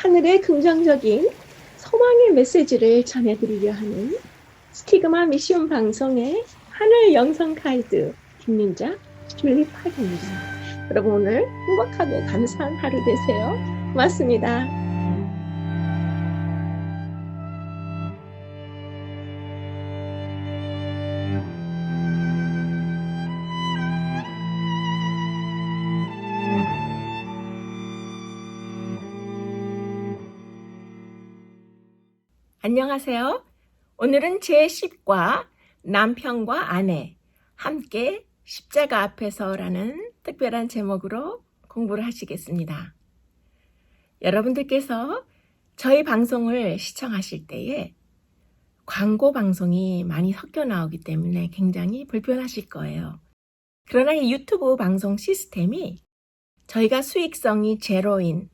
하늘의 긍정적인 소망의 메시지를 전해드리려 하는 스티그마 미션 방송의 하늘 영성 가이드 김민자 줄리팍입니다. 여러분 오늘 행복하고 감사한 하루 되세요. 고맙습니다. 안녕하세요. 오늘은 제10과 남편과 아내 함께 십자가 앞에서라는 특별한 제목으로 공부를 하시겠습니다. 여러분들께서 저희 방송을 시청하실 때에 광고 방송이 많이 섞여 나오기 때문에 굉장히 불편하실 거예요. 그러나 이 유튜브 방송 시스템이 저희가 수익성이 제로인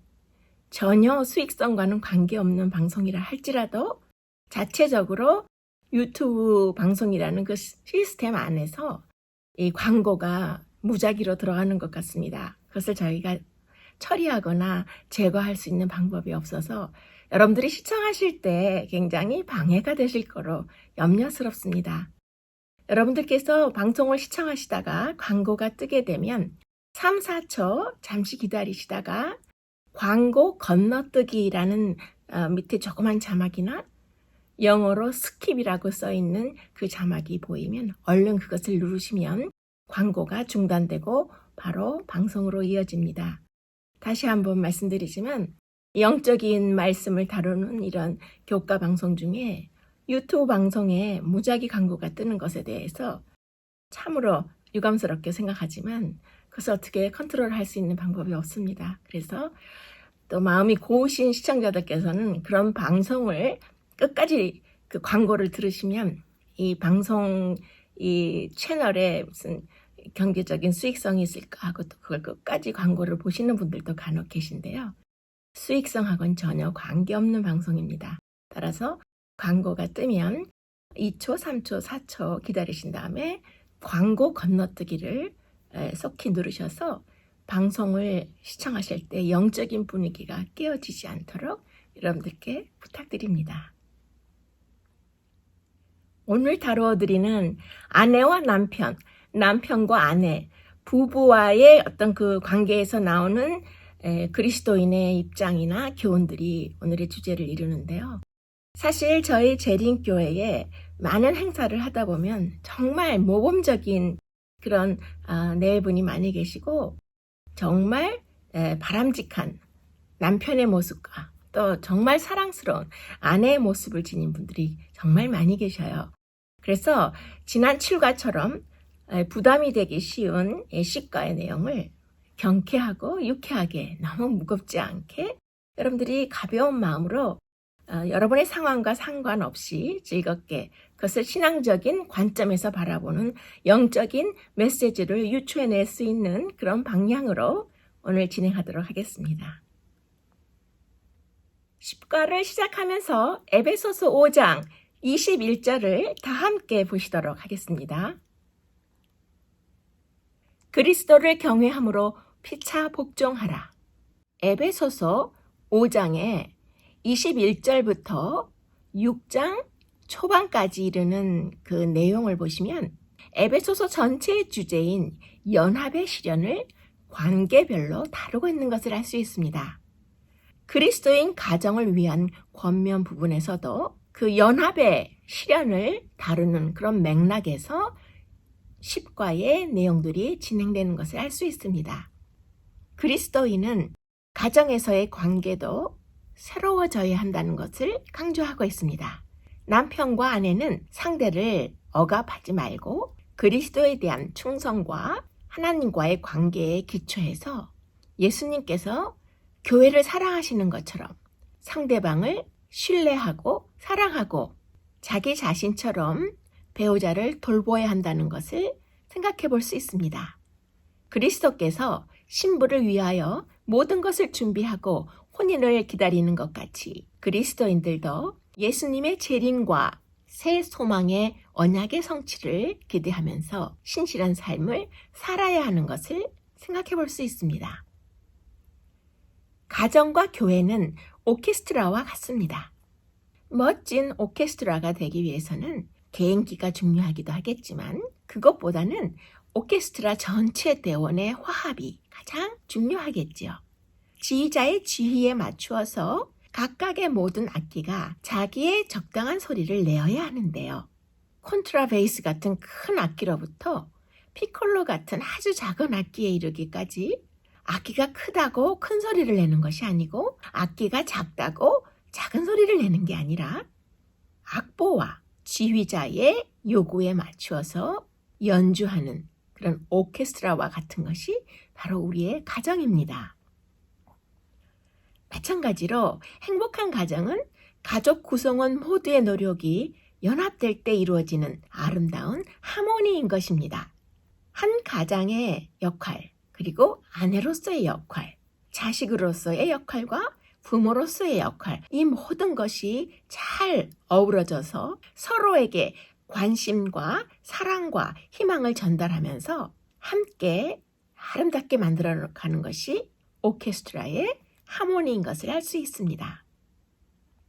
전혀 수익성과는 관계없는 방송이라 할지라도 자체적으로 유튜브 방송이라는 그 시스템 안에서 이 광고가 무작위로 들어가는 것 같습니다. 그것을 저희가 처리하거나 제거할 수 있는 방법이 없어서 여러분들이 시청하실 때 굉장히 방해가 되실 거로 염려스럽습니다. 여러분들께서 방송을 시청하시다가 광고가 뜨게 되면 3, 4초 잠시 기다리시다가 광고 건너뛰기라는 밑에 조그만 자막이나 영어로 스킵이라고 써있는 그 자막이 보이면 얼른 그것을 누르시면 광고가 중단되고 바로 방송으로 이어집니다. 다시 한번 말씀드리지만 영적인 말씀을 다루는 이런 교과 방송 중에 유튜브 방송에 무작위 광고가 뜨는 것에 대해서 참으로 유감스럽게 생각하지만 그것을 어떻게 컨트롤할 수 있는 방법이 없습니다. 그래서 또 마음이 고우신 시청자들께서는 그런 방송을 끝까지 그 광고를 들으시면 이 방송 이 채널에 무슨 경제적인 수익성이 있을까 하고 또 그걸 끝까지 광고를 보시는 분들도 간혹 계신데요. 수익성하고는 전혀 관계없는 방송입니다. 따라서 광고가 뜨면 2초, 3초, 4초 기다리신 다음에 광고 건너뛰기를 속히 누르셔서 방송을 시청하실 때 영적인 분위기가 깨어지지 않도록 여러분들께 부탁드립니다. 오늘 다루어드리는 아내와 남편, 남편과 아내, 부부와의 어떤 그 관계에서 나오는 그리스도인의 입장이나 교훈들이 오늘의 주제를 이루는데요. 사실 저희 재림교회에 많은 행사를 하다 보면 정말 모범적인 그런 네 분이 많이 계시고 정말 바람직한 남편의 모습과 또 정말 사랑스러운 아내의 모습을 지닌 분들이 정말 많이 계셔요. 그래서 지난 7과처럼 부담이 되기 쉬운 10과의 내용을 경쾌하고 유쾌하게 너무 무겁지 않게 여러분들이 가벼운 마음으로 여러분의 상황과 상관없이 즐겁게 그것을 신앙적인 관점에서 바라보는 영적인 메시지를 유추해낼 수 있는 그런 방향으로 오늘 진행하도록 하겠습니다. 10과를 시작하면서 에베소서 5장 21절을 다 함께 보시도록 하겠습니다. 그리스도를 경외함으로 피차 복종하라. 에베소서 5장에 21절부터 6장 초반까지 이르는 그 내용을 보시면 에베소서 전체의 주제인 연합의 실현을 관계별로 다루고 있는 것을 알 수 있습니다. 그리스도인 가정을 위한 권면 부분에서도 그 연합의 실현을 다루는 그런 맥락에서 10과의 내용들이 진행되는 것을 알 수 있습니다. 그리스도인은 가정에서의 관계도 새로워져야 한다는 것을 강조하고 있습니다. 남편과 아내는 상대를 억압하지 말고 그리스도에 대한 충성과 하나님과의 관계에 기초해서 예수님께서 교회를 사랑하시는 것처럼 상대방을 신뢰하고 사랑하고 자기 자신처럼 배우자를 돌보아야 한다는 것을 생각해 볼 수 있습니다. 그리스도께서 신부를 위하여 모든 것을 준비하고 혼인을 기다리는 것 같이 그리스도인들도 예수님의 재림과 새 소망의 언약의 성취를 기대하면서 신실한 삶을 살아야 하는 것을 생각해 볼 수 있습니다. 가정과 교회는 오케스트라와 같습니다. 멋진 오케스트라가 되기 위해서는 개인기가 중요하기도 하겠지만 그것보다는 오케스트라 전체 대원의 화합이 가장 중요하겠지요. 지휘자의 지휘에 맞추어서 각각의 모든 악기가 자기의 적당한 소리를 내어야 하는데요. 콘트라베이스 같은 큰 악기로부터 피콜로 같은 아주 작은 악기에 이르기까지 악기가 크다고 큰 소리를 내는 것이 아니고 악기가 작다고 작은 소리를 내는 게 아니라 악보와 지휘자의 요구에 맞추어서 연주하는 그런 오케스트라와 같은 것이 바로 우리의 가정입니다. 마찬가지로 행복한 가정은 가족 구성원 모두의 노력이 연합될 때 이루어지는 아름다운 하모니인 것입니다. 한 가장의 역할, 그리고 아내로서의 역할, 자식으로서의 역할과 부모로서의 역할, 이 모든 것이 잘 어우러져서 서로에게 관심과 사랑과 희망을 전달하면서 함께 아름답게 만들어가는 것이 오케스트라의 하모니인 것을 알 수 있습니다.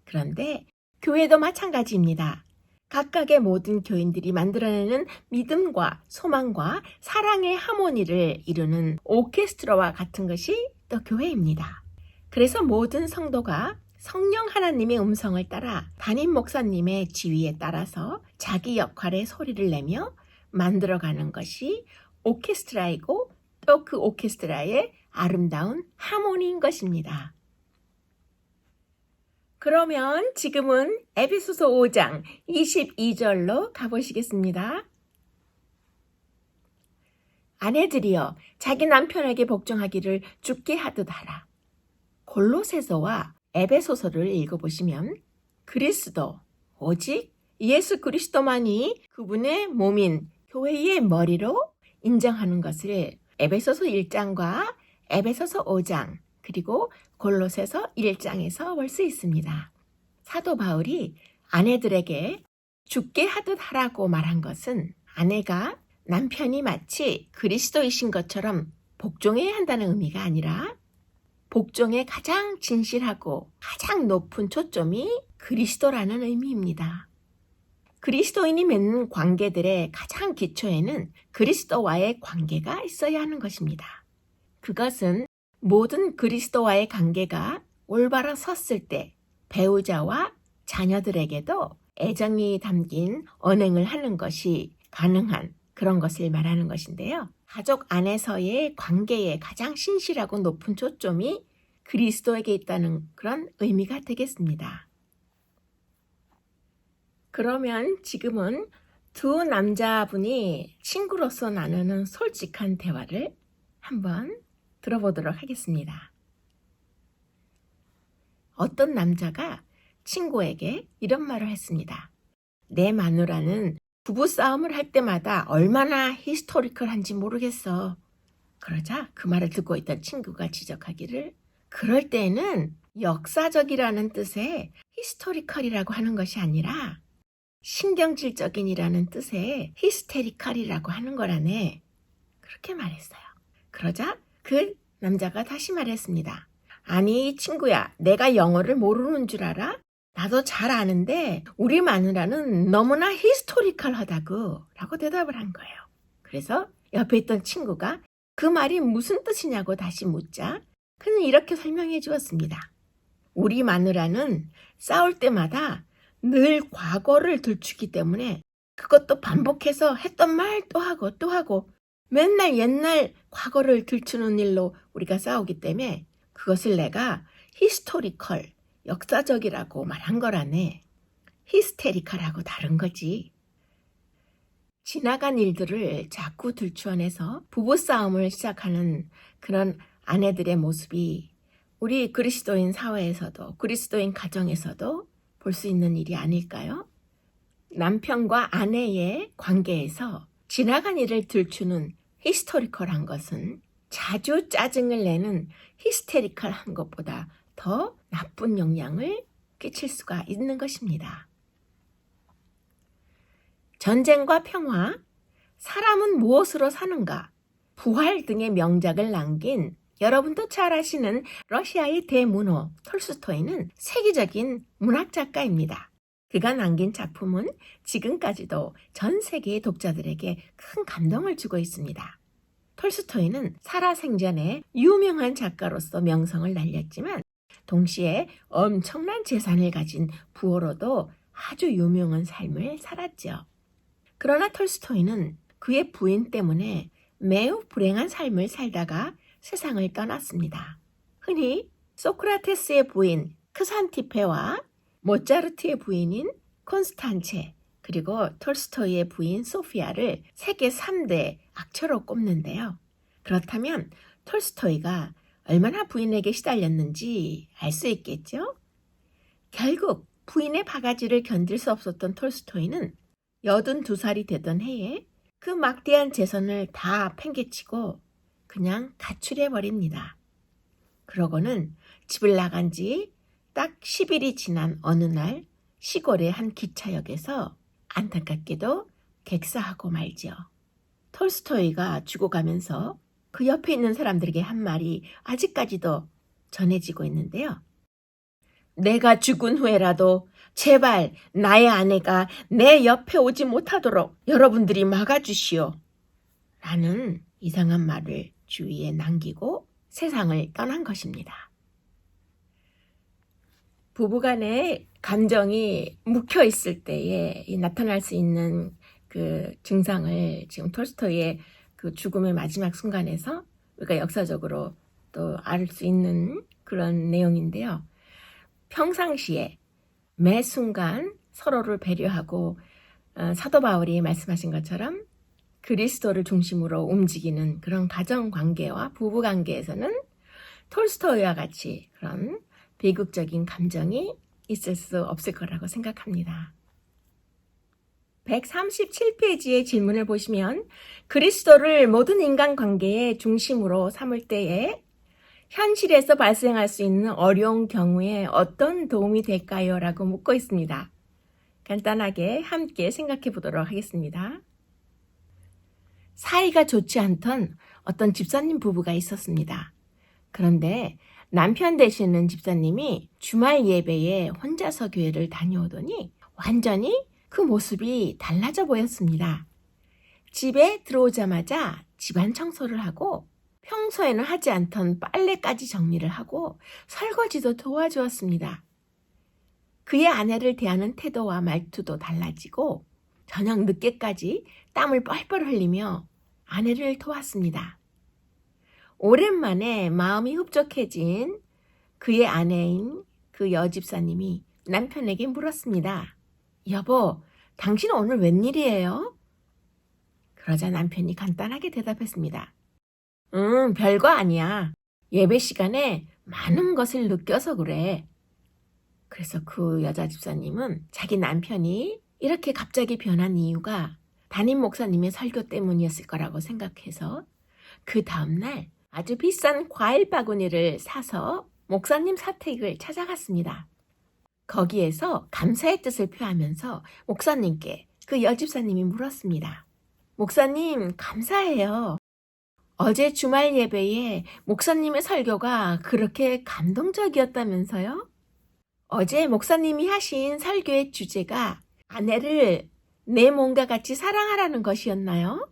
그런데 교회도 마찬가지입니다. 각각의 모든 교인들이 만들어내는 믿음과 소망과 사랑의 하모니를 이루는 오케스트라와 같은 것이 또 교회입니다. 그래서 모든 성도가 성령 하나님의 음성을 따라 담임 목사님의 지휘에 따라서 자기 역할의 소리를 내며 만들어가는 것이 오케스트라이고 또 그 오케스트라의 아름다운 하모니인 것입니다. 그러면 지금은 에베소서 5장 22절로 가보시겠습니다. 아내들이여 자기 남편에게 복종하기를 주께 하듯 하라. 골로새서와 에베소서를 읽어보시면 그리스도, 오직 예수 그리스도만이 그분의 몸인 교회의 머리로 인정하는 것을 에베소서 1장과 에베소서 5장 그리고 골로새서 1장에서 볼 수 있습니다. 사도 바울이 아내들에게 주께 하듯 하라고 말한 것은 아내가 남편이 마치 그리스도이신 것처럼 복종해야 한다는 의미가 아니라 복종의 가장 진실하고 가장 높은 초점이 그리스도라는 의미입니다. 그리스도인이 맺는 관계들의 가장 기초에는 그리스도와의 관계가 있어야 하는 것입니다. 그것은 모든 그리스도와의 관계가 올바로 섰을 때 배우자와 자녀들에게도 애정이 담긴 언행을 하는 것이 가능한 그런 것을 말하는 것인데요. 가족 안에서의 관계의 가장 신실하고 높은 초점이 그리스도에게 있다는 그런 의미가 되겠습니다. 그러면 지금은 두 남자분이 친구로서 나누는 솔직한 대화를 한번 들어보도록 하겠습니다. 어떤 남자가 친구에게 이런 말을 했습니다. 내 마누라는 부부싸움을 할 때마다 얼마나 히스토리컬한지 모르겠어. 그러자 그 말을 듣고 있던 친구가 지적하기를 그럴 때는 역사적이라는 뜻의 히스토리컬이라고 하는 것이 아니라 신경질적인이라는 뜻의 히스테리컬이라고 하는 거라네. 그렇게 말했어요. 그러자 그 남자가 다시 말했습니다. 아니 친구야, 내가 영어를 모르는 줄 알아? 나도 잘 아는데 우리 마누라는 너무나 히스토리컬하다고 라고 대답을 한 거예요. 그래서 옆에 있던 친구가 그 말이 무슨 뜻이냐고 다시 묻자 그는 이렇게 설명해 주었습니다. 우리 마누라는 싸울 때마다 늘 과거를 들추기 때문에 그것도 반복해서 했던 말 또 하고 맨날 옛날 과거를 들추는 일로 우리가 싸우기 때문에 그것을 내가 히스토리컬, 역사적이라고 말한 거라네. 히스테리컬하고 다른 거지. 지나간 일들을 자꾸 들추어내서 부부싸움을 시작하는 그런 아내들의 모습이 우리 그리스도인 사회에서도 그리스도인 가정에서도 볼 수 있는 일이 아닐까요? 남편과 아내의 관계에서 지나간 일을 들추는 히스토리컬한 것은 자주 짜증을 내는 히스테리컬한 것보다 더 나쁜 영향을 끼칠 수가 있는 것입니다. 전쟁과 평화, 사람은 무엇으로 사는가, 부활 등의 명작을 남긴 여러분도 잘 아시는 러시아의 대문호 톨스토이는 세계적인 문학 작가입니다. 그가 남긴 작품은 지금까지도 전 세계의 독자들에게 큰 감동을 주고 있습니다. 톨스토이는 살아생전에 유명한 작가로서 명성을 날렸지만 동시에 엄청난 재산을 가진 부호로도 아주 유명한 삶을 살았죠. 그러나 톨스토이는 그의 부인 때문에 매우 불행한 삶을 살다가 세상을 떠났습니다. 흔히 소크라테스의 부인 크산티페와 모차르트의 부인인 콘스탄체, 그리고 톨스토이의 부인 소피아를 세계 3대 악처로 꼽는데요. 그렇다면 톨스토이가 얼마나 부인에게 시달렸는지 알 수 있겠죠? 결국 부인의 바가지를 견딜 수 없었던 톨스토이는 82살이 되던 해에 그 막대한 재산을 다 팽개치고 그냥 가출해버립니다. 그러고는 집을 나간 지 딱 10일이 지난 어느 날 시골의 한 기차역에서 안타깝게도 객사하고 말지요. 톨스토이가 죽어가면서 그 옆에 있는 사람들에게 한 말이 아직까지도 전해지고 있는데요. 내가 죽은 후에라도 제발 나의 아내가 내 옆에 오지 못하도록 여러분들이 막아주시오. 라는 이상한 말을 주위에 남기고 세상을 떠난 것입니다. 부부간의 감정이 묵혀 있을 때에 나타날 수 있는 그 증상을 지금 톨스토이의 그 죽음의 마지막 순간에서 우리가 역사적으로 또 알 수 있는 그런 내용인데요. 평상시에 매 순간 서로를 배려하고 사도 바울이 말씀하신 것처럼 그리스도를 중심으로 움직이는 그런 가정관계와 부부관계에서는 톨스토이와 같이 그런 비극적인 감정이 있을 수 없을 거라고 생각합니다. 137페이지의 질문을 보시면 그리스도를 모든 인간관계의 중심으로 삼을 때에 현실에서 발생할 수 있는 어려운 경우에 어떤 도움이 될까요? 라고 묻고 있습니다. 간단하게 함께 생각해 보도록 하겠습니다. 사이가 좋지 않던 어떤 집사님 부부가 있었습니다. 그런데 남편 되시는 집사님이 주말 예배에 혼자서 교회를 다녀오더니 완전히 그 모습이 달라져 보였습니다. 집에 들어오자마자 집안 청소를 하고 평소에는 하지 않던 빨래까지 정리를 하고 설거지도 도와주었습니다. 그의 아내를 대하는 태도와 말투도 달라지고 저녁 늦게까지 땀을 뻘뻘 흘리며 아내를 도왔습니다. 오랜만에 마음이 흡족해진 그의 아내인 그 여집사님이 남편에게 물었습니다. 여보, 당신 오늘 웬일이에요? 그러자 남편이 간단하게 대답했습니다. 별거 아니야. 예배 시간에 많은 것을 느껴서 그래. 그래서 그 여자 집사님은 자기 남편이 이렇게 갑자기 변한 이유가 담임 목사님의 설교 때문이었을 거라고 생각해서 그 다음날 아주 비싼 과일 바구니를 사서 목사님 사택을 찾아갔습니다. 거기에서 감사의 뜻을 표하면서 목사님께 그 여집사님이 물었습니다. 목사님, 감사해요. 어제 주말 예배에 목사님의 설교가 그렇게 감동적이었다면서요? 어제 목사님이 하신 설교의 주제가 아내를 내 몸과 같이 사랑하라는 것이었나요?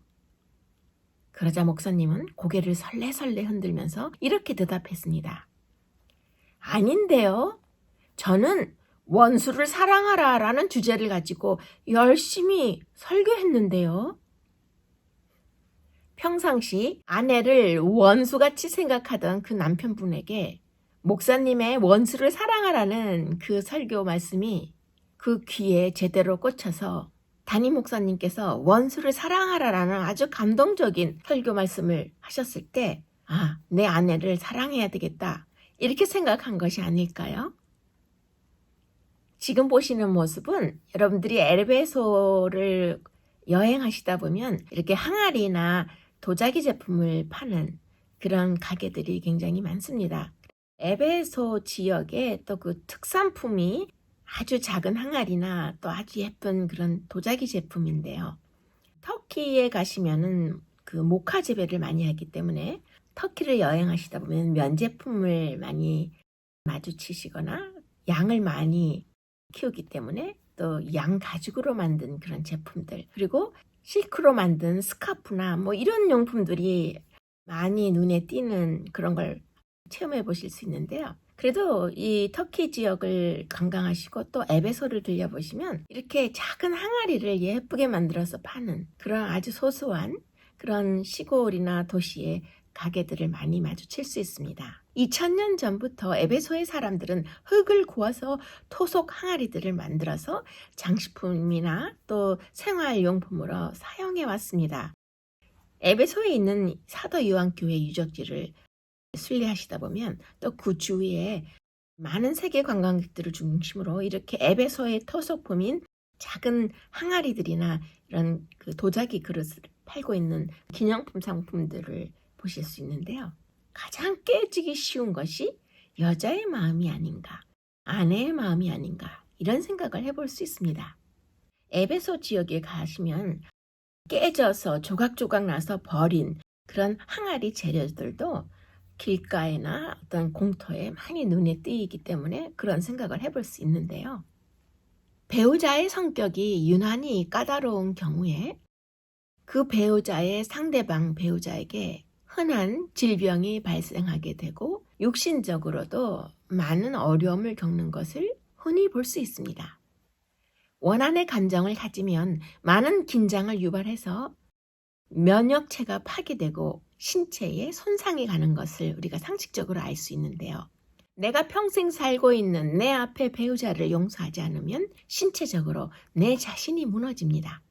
그러자 목사님은 고개를 설레설레 흔들면서 이렇게 대답했습니다. 아닌데요. 저는 원수를 사랑하라 라는 주제를 가지고 열심히 설교했는데요. 평상시 아내를 원수같이 생각하던 그 남편분에게 목사님의 원수를 사랑하라는 그 설교 말씀이 그 귀에 제대로 꽂혀서 담임 목사님께서 원수를 사랑하라라는 아주 감동적인 설교 말씀을 하셨을 때 내 아내를 사랑해야 되겠다 이렇게 생각한 것이 아닐까요? 지금 보시는 모습은 여러분들이 에베소를 여행하시다 보면 이렇게 항아리나 도자기 제품을 파는 그런 가게들이 굉장히 많습니다. 에베소 지역에 또 그 특산품이 아주 작은 항아리나 또 아주 예쁜 그런 도자기 제품인데요. 터키에 가시면은 그 모카 재배를 많이 하기 때문에 터키를 여행하시다 보면 면제품을 많이 마주치시거나 양을 많이 키우기 때문에 또 양 가죽으로 만든 그런 제품들, 그리고 실크로 만든 스카프나 뭐 이런 용품들이 많이 눈에 띄는 그런 걸 체험해 보실 수 있는데요. 그래도 이 터키 지역을 관광하시고 또 에베소를 들려보시면 이렇게 작은 항아리를 예쁘게 만들어서 파는 그런 아주 소소한 그런 시골이나 도시의 가게들을 많이 마주칠 수 있습니다. 2000년 전부터 에베소의 사람들은 흙을 구워서 토속 항아리들을 만들어서 장식품이나 또 생활용품으로 사용해 왔습니다. 에베소에 있는 사도 요한교회 유적지를 순례하시다 보면 또 그 주위에 많은 세계 관광객들을 중심으로 이렇게 에베소의 토속품인 작은 항아리들이나 이런 그 도자기 그릇을 팔고 있는 기념품 상품들을 보실 수 있는데요. 가장 깨지기 쉬운 것이 여자의 마음이 아닌가, 아내의 마음이 아닌가, 이런 생각을 해볼 수 있습니다. 에베소 지역에 가시면 깨져서 조각조각 나서 버린 그런 항아리 재료들도 길가에나 어떤 공터에 많이 눈에 띄기 때문에 그런 생각을 해볼 수 있는데요. 배우자의 성격이 유난히 까다로운 경우에 그 배우자의 상대방 배우자에게 흔한 질병이 발생하게 되고 육신적으로도 많은 어려움을 겪는 것을 흔히 볼 수 있습니다. 원한의 감정을 가지면 많은 긴장을 유발해서 면역체가 파괴되고 신체에 손상이 가는 것을 우리가 상식적으로 알 수 있는데요. 내가 평생 살고 있는 내 앞의 배우자를 용서하지 않으면 신체적으로 내 자신이 무너집니다.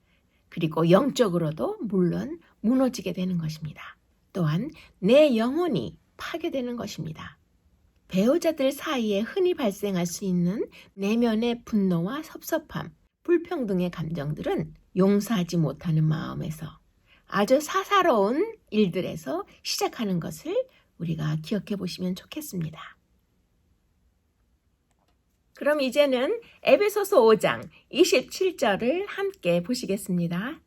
그리고 영적으로도 물론 무너지게 되는 것입니다. 또한 내 영혼이 파괴되는 것입니다. 배우자들 사이에 흔히 발생할 수 있는 내면의 분노와 섭섭함, 불평등의 감정들은 용서하지 못하는 마음에서 아주 사사로운 일들에서 시작하는 것을 우리가 기억해 보시면 좋겠습니다. 그럼 이제는 에베소서 5장 27절을 함께 보시겠습니다.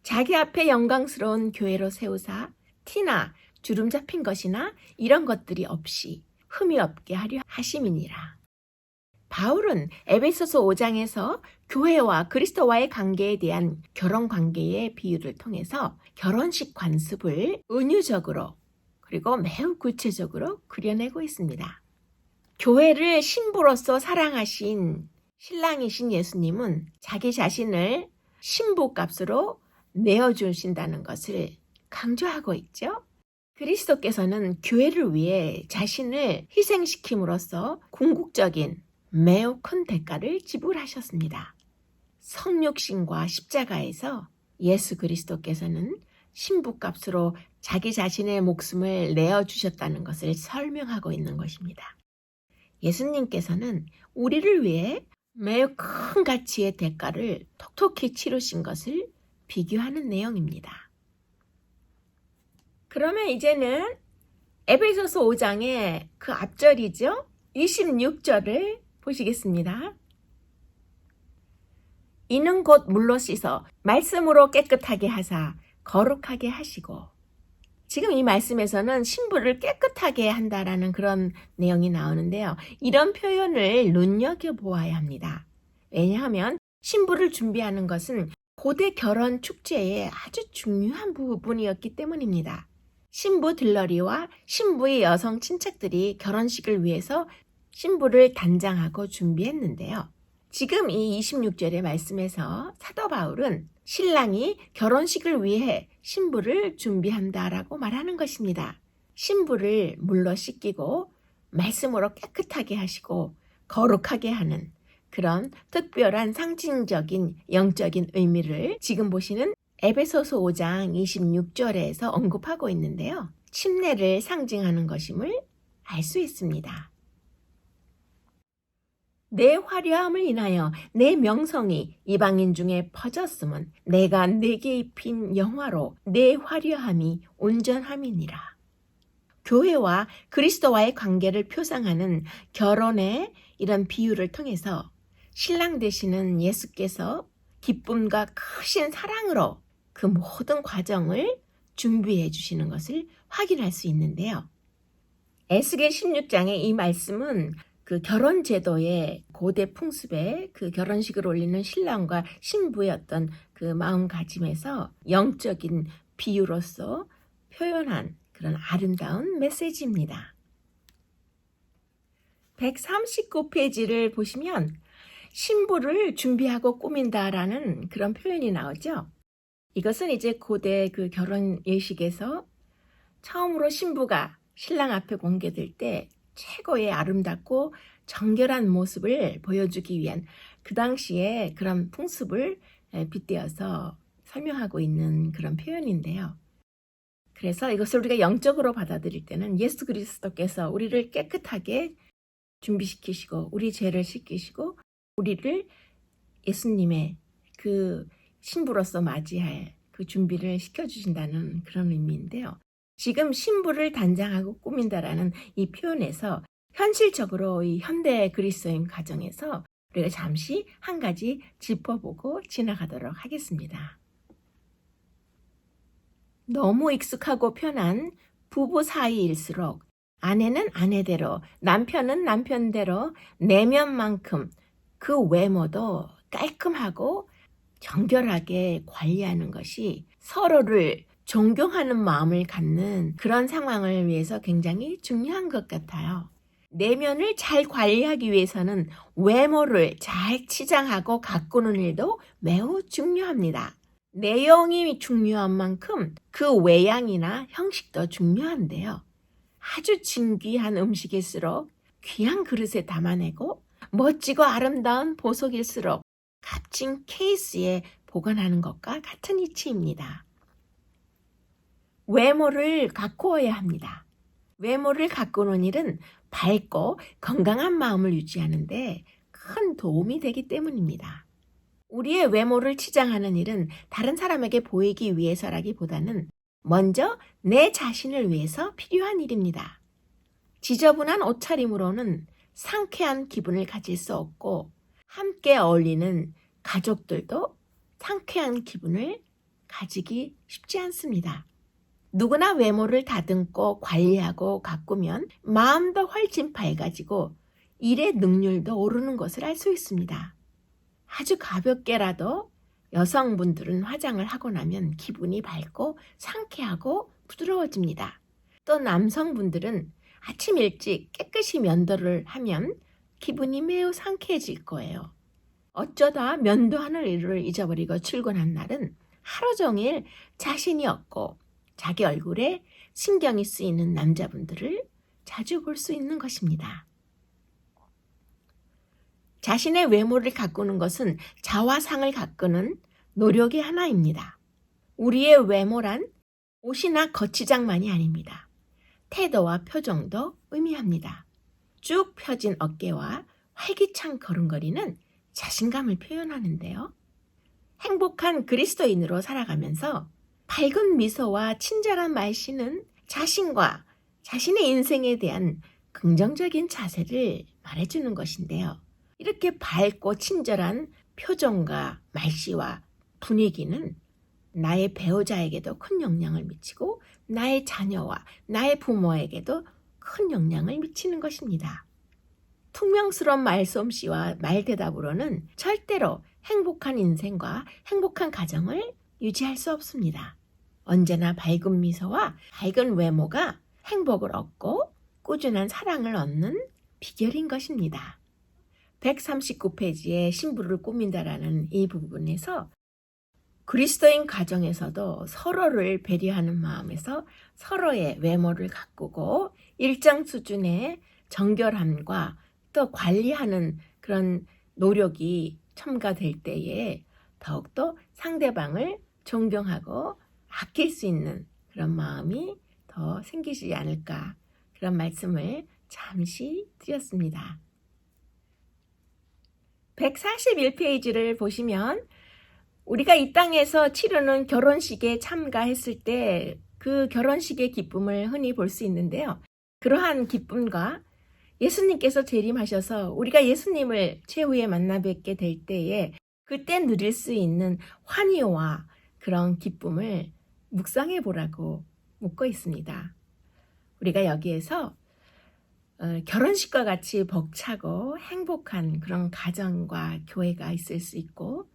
자기 앞에 영광스러운 교회로 세우사 티나 주름 잡힌 것이나 이런 것들이 없이 흠이 없게 하려 하심이니라. 바울은 에베소서 5장에서 교회와 그리스도와의 관계에 대한 결혼 관계의 비유를 통해서 결혼식 관습을 은유적으로 그리고 매우 구체적으로 그려내고 있습니다. 교회를 신부로서 사랑하신 신랑이신 예수님은 자기 자신을 신부값으로 내어주신다는 것을 강조하고 있죠. 그리스도께서는 교회를 위해 자신을 희생시킴으로써 궁극적인 매우 큰 대가를 지불하셨습니다. 성육신과 십자가에서 예수 그리스도께서는 신부값으로 자기 자신의 목숨을 내어주셨다는 것을 설명하고 있는 것입니다. 예수님께서는 우리를 위해 매우 큰 가치의 대가를 톡톡히 치르신 것을 비교하는 내용입니다. 그러면 이제는 에베소서 5장의 그 앞절이죠. 26절을 보시겠습니다. 이는 곧 물로 씻어 말씀으로 깨끗하게 하사 거룩하게 하시고, 지금 이 말씀에서는 신부를 깨끗하게 한다라는 그런 내용이 나오는데요. 이런 표현을 눈여겨보아야 합니다. 왜냐하면 신부를 준비하는 것은 고대 결혼 축제의 아주 중요한 부분이었기 때문입니다. 신부 들러리와 신부의 여성 친척들이 결혼식을 위해서 신부를 단장하고 준비했는데요. 지금 이 26절의 말씀에서 사도 바울은 신랑이 결혼식을 위해 신부를 준비한다라고 말하는 것입니다. 신부를 물로 씻기고 말씀으로 깨끗하게 하시고 거룩하게 하는 그런 특별한 상징적인 영적인 의미를 지금 보시는 에베소서 5장 26절에서 언급하고 있는데요. 침례를 상징하는 것임을 알 수 있습니다. 내 화려함을 인하여 내 명성이 이방인 중에 퍼졌음은 내가 내게 입힌 영화로 내 화려함이 온전함이니라. 교회와 그리스도와의 관계를 표상하는 결혼의 이런 비유를 통해서 신랑 되시는 예수께서 기쁨과 크신 사랑으로 그 모든 과정을 준비해 주시는 것을 확인할 수 있는데요. 에스겔 16장의 이 말씀은 그 결혼 제도의 고대 풍습에 그 결혼식을 올리는 신랑과 신부의 어떤 그 마음가짐에서 영적인 비유로서 표현한 그런 아름다운 메시지입니다. 139페이지를 보시면 신부를 준비하고 꾸민다라는 그런 표현이 나오죠. 이것은 이제 고대 그 결혼 예식에서 처음으로 신부가 신랑 앞에 공개될 때 최고의 아름답고 정결한 모습을 보여주기 위한 그 당시에 그런 풍습을 빗대어서 설명하고 있는 그런 표현인데요. 그래서 이것을 우리가 영적으로 받아들일 때는 예수 그리스도께서 우리를 깨끗하게 준비시키시고 우리 죄를 씻기시고 우리를 예수님의 그 신부로서 맞이할 그 준비를 시켜주신다는 그런 의미인데요. 지금 신부를 단장하고 꾸민다라는 이 표현에서 현실적으로 이 현대 그리스도인 가정에서 우리가 잠시 한 가지 짚어보고 지나가도록 하겠습니다. 너무 익숙하고 편한 부부 사이일수록 아내는 아내대로, 남편은 남편대로 내면만큼 그 외모도 깔끔하고 정결하게 관리하는 것이 서로를 존경하는 마음을 갖는 그런 상황을 위해서 굉장히 중요한 것 같아요. 내면을 잘 관리하기 위해서는 외모를 잘 치장하고 가꾸는 일도 매우 중요합니다. 내용이 중요한 만큼 그 외양이나 형식도 중요한데요. 아주 진귀한 음식일수록 귀한 그릇에 담아내고 멋지고 아름다운 보석일수록 값진 케이스에 보관하는 것과 같은 이치입니다. 외모를 가꾸어야 합니다. 외모를 가꾸는 일은 밝고 건강한 마음을 유지하는데 큰 도움이 되기 때문입니다. 우리의 외모를 치장하는 일은 다른 사람에게 보이기 위해서라기보다는 먼저 내 자신을 위해서 필요한 일입니다. 지저분한 옷차림으로는 상쾌한 기분을 가질 수 없고 함께 어울리는 가족들도 상쾌한 기분을 가지기 쉽지 않습니다. 누구나 외모를 다듬고 관리하고 가꾸면 마음도 훨씬 밝아지고 일의 능률도 오르는 것을 알 수 있습니다. 아주 가볍게라도 여성분들은 화장을 하고 나면 기분이 밝고 상쾌하고 부드러워집니다. 또 남성분들은 아침 일찍 깨끗이 면도를 하면 기분이 매우 상쾌해질 거예요. 어쩌다 면도하는 일을 잊어버리고 출근한 날은 하루 종일 자신이 없고 자기 얼굴에 신경이 쓰이는 남자분들을 자주 볼 수 있는 것입니다. 자신의 외모를 가꾸는 것은 자화상을 가꾸는 노력의 하나입니다. 우리의 외모란 옷이나 거치장만이 아닙니다. 태도와 표정도 의미합니다. 쭉 펴진 어깨와 활기찬 걸음걸이는 자신감을 표현하는데요. 행복한 그리스도인으로 살아가면서 밝은 미소와 친절한 말씨는 자신과 자신의 인생에 대한 긍정적인 자세를 말해주는 것인데요. 이렇게 밝고 친절한 표정과 말씨와 분위기는 나의 배우자에게도 큰 영향을 미치고 나의 자녀와 나의 부모에게도 큰 영향을 미치는 것입니다. 퉁명스러운 말솜씨와 말대답으로는 절대로 행복한 인생과 행복한 가정을 유지할 수 없습니다. 언제나 밝은 미소와 밝은 외모가 행복을 얻고 꾸준한 사랑을 얻는 비결인 것입니다. 139페이지에 신부를 꾸민다라는 이 부분에서 그리스도인 가정에서도 서로를 배려하는 마음에서 서로의 외모를 가꾸고 일정 수준의 정결함과 또 관리하는 그런 노력이 첨가될 때에 더욱더 상대방을 존경하고 아낄 수 있는 그런 마음이 더 생기지 않을까, 그런 말씀을 잠시 드렸습니다. 141페이지를 보시면 우리가 이 땅에서 치르는 결혼식에 참가했을 때 그 결혼식의 기쁨을 흔히 볼 수 있는데요. 그러한 기쁨과 예수님께서 재림하셔서 우리가 예수님을 최후에 만나 뵙게 될 때에 그때 누릴 수 있는 환희와 그런 기쁨을 묵상해 보라고 묻고 있습니다. 우리가 여기에서 결혼식과 같이 벅차고 행복한 그런 가정과 교회가 있을 수 있고,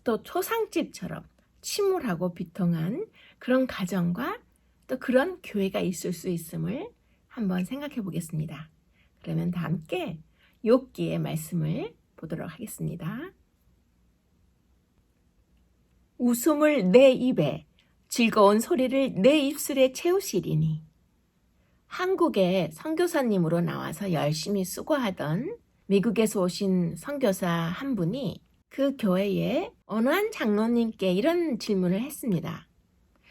또 초상집처럼 침울하고 비통한 그런 가정과 또 그런 교회가 있을 수 있음을 한번 생각해 보겠습니다. 그러면 다 함께 욥기의 말씀을 보도록 하겠습니다. 웃음을 내 입에, 즐거운 소리를 내 입술에 채우시리니. 한국에 선교사님으로 나와서 열심히 수고하던 미국에서 오신 선교사 한 분이 그 교회에 어느 한 장로님께 이런 질문을 했습니다.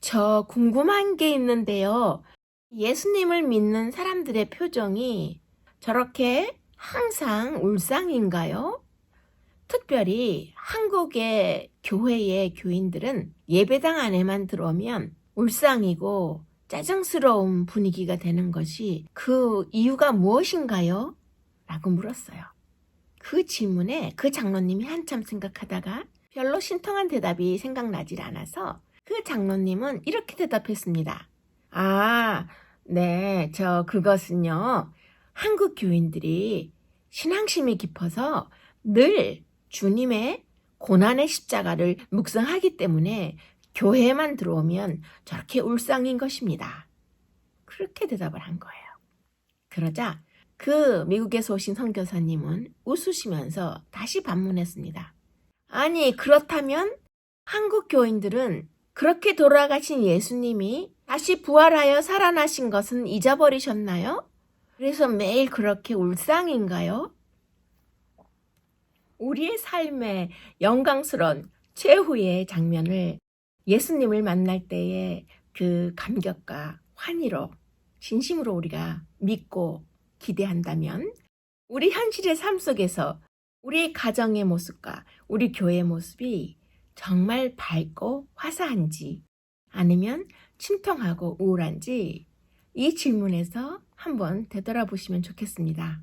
저 궁금한 게 있는데요. 예수님을 믿는 사람들의 표정이 저렇게 항상 울상인가요? 특별히 한국의 교회의 교인들은 예배당 안에만 들어오면 울상이고 짜증스러운 분위기가 되는 것이 그 이유가 무엇인가요? 라고 물었어요. 그 질문에 그 장로님이 한참 생각하다가 별로 신통한 대답이 생각나질 않아서 그 장로님은 이렇게 대답했습니다. 네, 그것은요. 한국 교인들이 신앙심이 깊어서 늘 주님의 고난의 십자가를 묵상하기 때문에 교회에만 들어오면 저렇게 울상인 것입니다. 그렇게 대답을 한 거예요. 그러자 그 미국에서 오신 선교사님은 웃으시면서 다시 반문했습니다. 아니, 그렇다면 한국 교인들은 그렇게 돌아가신 예수님이 다시 부활하여 살아나신 것은 잊어버리셨나요? 그래서 매일 그렇게 울상인가요? 우리의 삶의 영광스러운 최후의 장면을 예수님을 만날 때의 그 감격과 환희로 진심으로 우리가 믿고 기대한다면 우리 현실의 삶 속에서 우리 가정의 모습과 우리 교회의 모습이 정말 밝고 화사한지 아니면 침통하고 우울한지 이 질문에서 한번 되돌아보시면 좋겠습니다.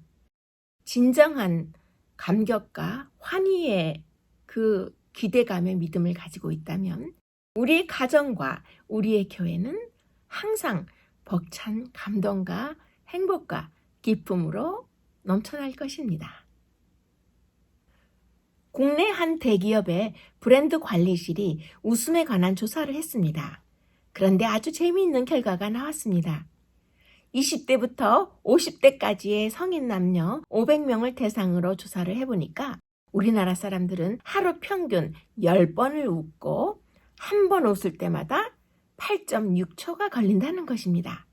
진정한 감격과 환희의 그 기대감의 믿음을 가지고 있다면 우리의 가정과 우리의 교회는 항상 벅찬 감동과 행복과 기쁨으로 넘쳐날 것입니다. 국내 한 대기업의 브랜드 관리실이 웃음에 관한 조사를 했습니다. 그런데 아주 재미있는 결과가 나왔습니다. 20대부터 50대까지의 성인 남녀 500명을 대상으로 조사를 해보니까 우리나라 사람들은 하루 평균 10번을 웃고 한 번 웃을 때마다 8.6초가 걸린다는 것입니다.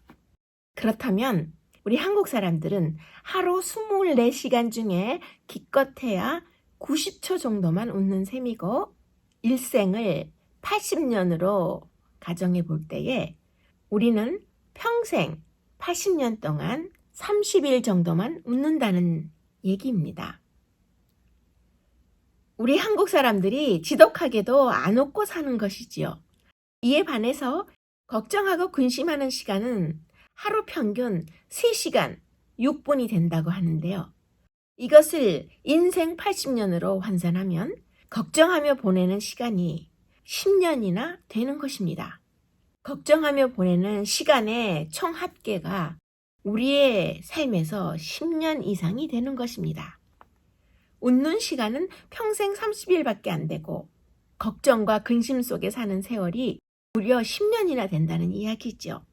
그렇다면 우리 한국 사람들은 하루 24시간 중에 기껏해야 90초 정도만 웃는 셈이고 일생을 80년으로 가정해 볼 때에 우리는 평생 80년 동안 30일 정도만 웃는다는 얘기입니다. 우리 한국 사람들이 지독하게도 안 웃고 사는 것이지요. 이에 반해서 걱정하고 근심하는 시간은 하루 평균 3시간 6분이 된다고 하는데요. 이것을 인생 80년으로 환산하면 걱정하며 보내는 시간이 10년이나 되는 것입니다. 걱정하며 보내는 시간의 총 합계가 우리의 삶에서 10년 이상이 되는 것입니다. 웃는 시간은 평생 30일밖에 안 되고 걱정과 근심 속에 사는 세월이 무려 10년이나 된다는 이야기죠.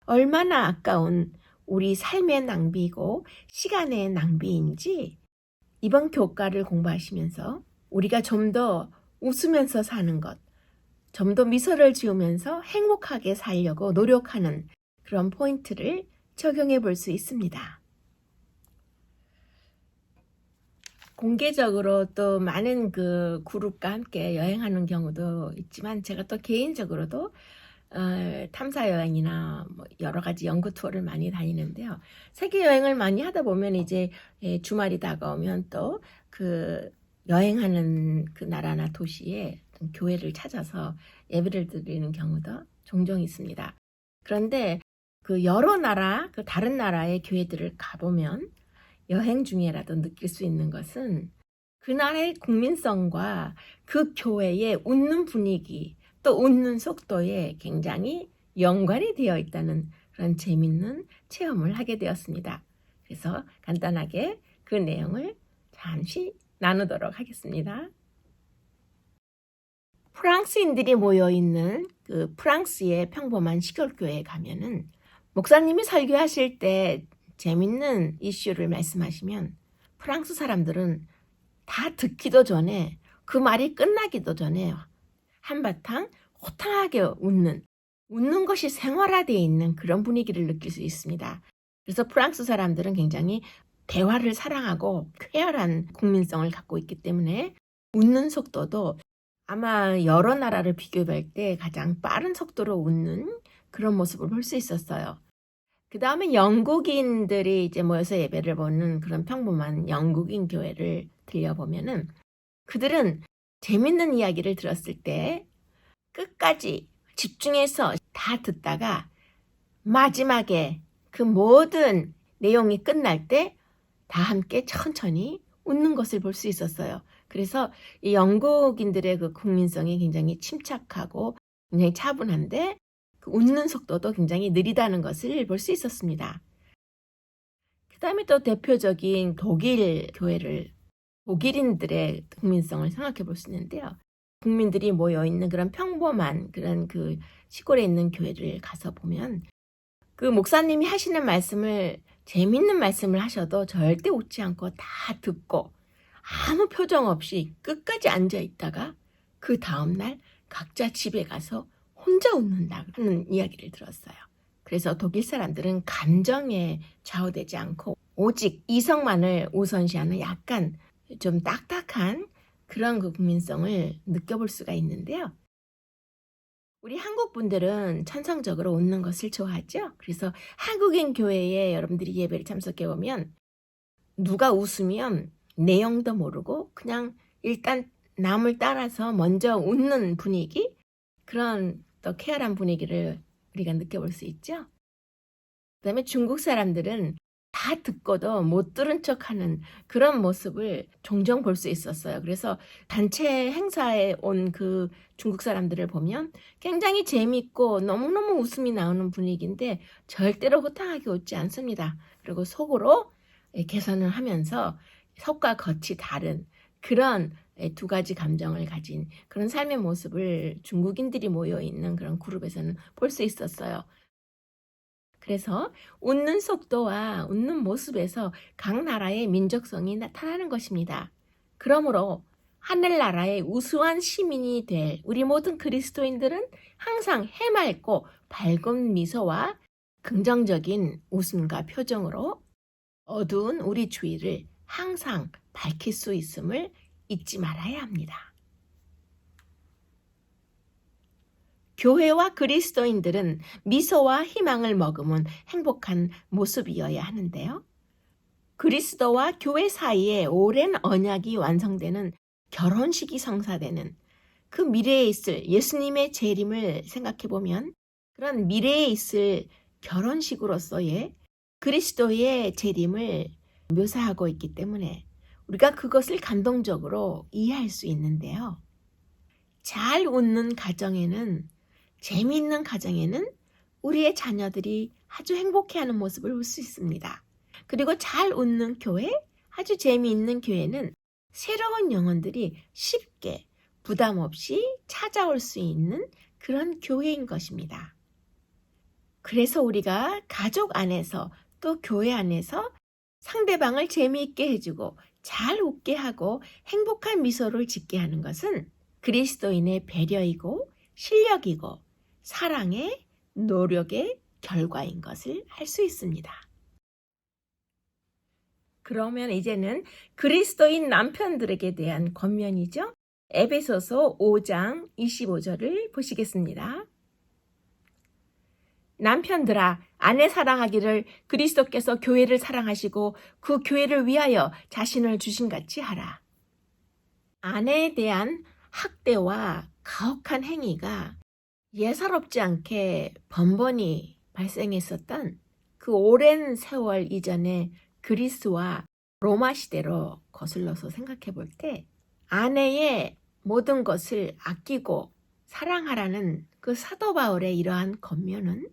얼마나 아까운 우리 삶의 낭비이고 시간의 낭비인지 이번 교과를 공부하시면서 우리가 좀 더 웃으면서 사는 것, 좀 더 미소를 지으면서 행복하게 살려고 노력하는 그런 포인트를 적용해 볼 수 있습니다. 공개적으로 또 많은 그 그룹과 함께 여행하는 경우도 있지만 제가 또 개인적으로도 탐사 여행이나 뭐 여러 가지 연구 투어를 많이 다니는데요. 세계 여행을 많이 하다 보면 이제 주말이 다가오면 또 그 여행하는 그 나라나 도시에 교회를 찾아서 예배를 드리는 경우도 종종 있습니다. 그런데 그 여러 나라, 그 다른 나라의 교회들을 가보면 여행 중에라도 느낄 수 있는 것은 그 나라의 국민성과 그 교회의 웃는 분위기, 또 웃는 속도에 굉장히 연관이 되어 있다는 그런 재밌는 체험을 하게 되었습니다. 그래서 간단하게 그 내용을 잠시 나누도록 하겠습니다. 프랑스인들이 모여있는 그 프랑스의 평범한 시골교회에 가면은 목사님이 설교하실 때 재밌는 이슈를 말씀하시면 프랑스 사람들은 다 듣기도 전에 그 말이 끝나기도 전에 한바탕 호탕하게 웃는 것이 생활화되어 있는 그런 분위기를 느낄 수 있습니다. 그래서 프랑스 사람들은 굉장히 대화를 사랑하고 쾌활한 국민성을 갖고 있기 때문에 웃는 속도도 아마 여러 나라를 비교할 때 가장 빠른 속도로 웃는 그런 모습을 볼 수 있었어요. 그 다음에 영국인들이 이제 모여서 예배를 보는 그런 평범한 영국인 교회를 들려보면은 그들은 재밌는 이야기를 들었을 때 끝까지 집중해서 다 듣다가 마지막에 그 모든 내용이 끝날 때 다 함께 천천히 웃는 것을 볼 수 있었어요. 그래서 이 영국인들의 그 국민성이 굉장히 침착하고 굉장히 차분한데 그 웃는 속도도 굉장히 느리다는 것을 볼 수 있었습니다. 그 다음에 또 대표적인 독일 교회를 독일인들의 국민성을 생각해 볼 수 있는데요. 국민들이 모여있는 그런 평범한 그런 그 시골에 있는 교회를 가서 보면 그 목사님이 하시는 말씀을 재밌는 말씀을 하셔도 절대 웃지 않고 다 듣고 아무 표정 없이 끝까지 앉아 있다가 그 다음날 각자 집에 가서 혼자 웃는다는 이야기를 들었어요. 그래서 독일 사람들은 감정에 좌우되지 않고 오직 이성만을 우선시하는 약간 좀 딱딱한 그런 그 국민성을 느껴볼 수가 있는데요. 우리 한국 분들은 천성적으로 웃는 것을 좋아하죠. 그래서 한국인 교회에 여러분들이 예배를 참석해 보면 누가 웃으면 내용도 모르고 그냥 일단 남을 따라서 먼저 웃는 분위기, 그런 또 쾌활한 분위기를 우리가 느껴볼 수 있죠. 그다음에 중국 사람들은 다 듣고도 못 들은 척하는 그런 모습을 종종 볼 수 있었어요. 그래서 단체 행사에 온 그 중국 사람들을 보면 굉장히 재밌고 너무너무 웃음이 나오는 분위기인데 절대로 호탕하게 웃지 않습니다. 그리고 속으로 개선을 하면서 속과 겉이 다른 그런 두 가지 감정을 가진 그런 삶의 모습을 중국인들이 모여있는 그런 그룹에서는 볼 수 있었어요. 그래서 웃는 속도와 웃는 모습에서 각 나라의 민족성이 나타나는 것입니다. 그러므로 하늘나라의 우수한 시민이 될 우리 모든 그리스도인들은 항상 해맑고 밝은 미소와 긍정적인 웃음과 표정으로 어두운 우리 주위를 항상 밝힐 수 있음을 잊지 말아야 합니다. 교회와 그리스도인들은 미소와 희망을 머금은 행복한 모습이어야 하는데요. 그리스도와 교회 사이에 오랜 언약이 완성되는 결혼식이 성사되는 그 미래에 있을 예수님의 재림을 생각해 보면 그런 미래에 있을 결혼식으로서의 그리스도의 재림을 묘사하고 있기 때문에 우리가 그것을 감동적으로 이해할 수 있는데요. 잘 웃는 가정에는 재미있는 가정에는 우리의 자녀들이 아주 행복해하는 모습을 볼 수 있습니다. 그리고 잘 웃는 교회, 아주 재미있는 교회는 새로운 영혼들이 쉽게 부담 없이 찾아올 수 있는 그런 교회인 것입니다. 그래서 우리가 가족 안에서 또 교회 안에서 상대방을 재미있게 해주고 잘 웃게 하고 행복한 미소를 짓게 하는 것은 그리스도인의 배려이고 실력이고 사랑의 노력의 결과인 것을 알 수 있습니다. 그러면 이제는 그리스도인 남편들에게 대한 권면이죠. 에베소서 5장 25절을 보시겠습니다. 남편들아, 아내 사랑하기를 그리스도께서 교회를 사랑하시고 그 교회를 위하여 자신을 주신같이 하라. 아내에 대한 학대와 가혹한 행위가 예사롭지 않게 번번이 발생했었던 그 오랜 세월 이전에 그리스와 로마 시대로 거슬러서 생각해 볼 때 아내의 모든 것을 아끼고 사랑하라는 그 사도 바울의 이러한 권면은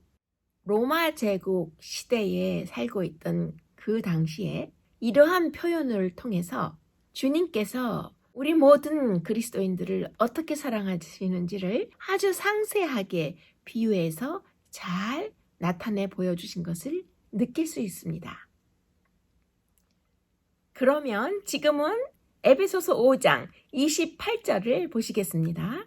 로마 제국 시대에 살고 있던 그 당시에 이러한 표현을 통해서 주님께서 우리 모든 그리스도인들을 어떻게 사랑하시는지를 아주 상세하게 비유해서 잘 나타내 보여주신 것을 느낄 수 있습니다. 그러면 지금은 에베소서 5장 28절을 보시겠습니다.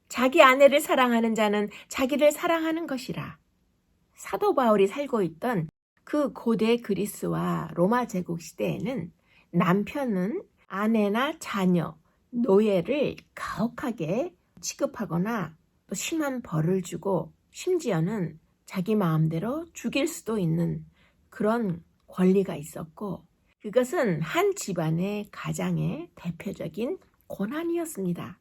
자기 아내를 사랑하는 자는 자기를 사랑하는 것이라. 사도 바울이 살고 있던 그 고대 그리스와 로마 제국 시대에는 남편은 아내나 자녀, 노예를 가혹하게 취급하거나 또 심한 벌을 주고 심지어는 자기 마음대로 죽일 수도 있는 그런 권리가 있었고, 그것은 한 집안의 가장의 대표적인 고난이었습니다.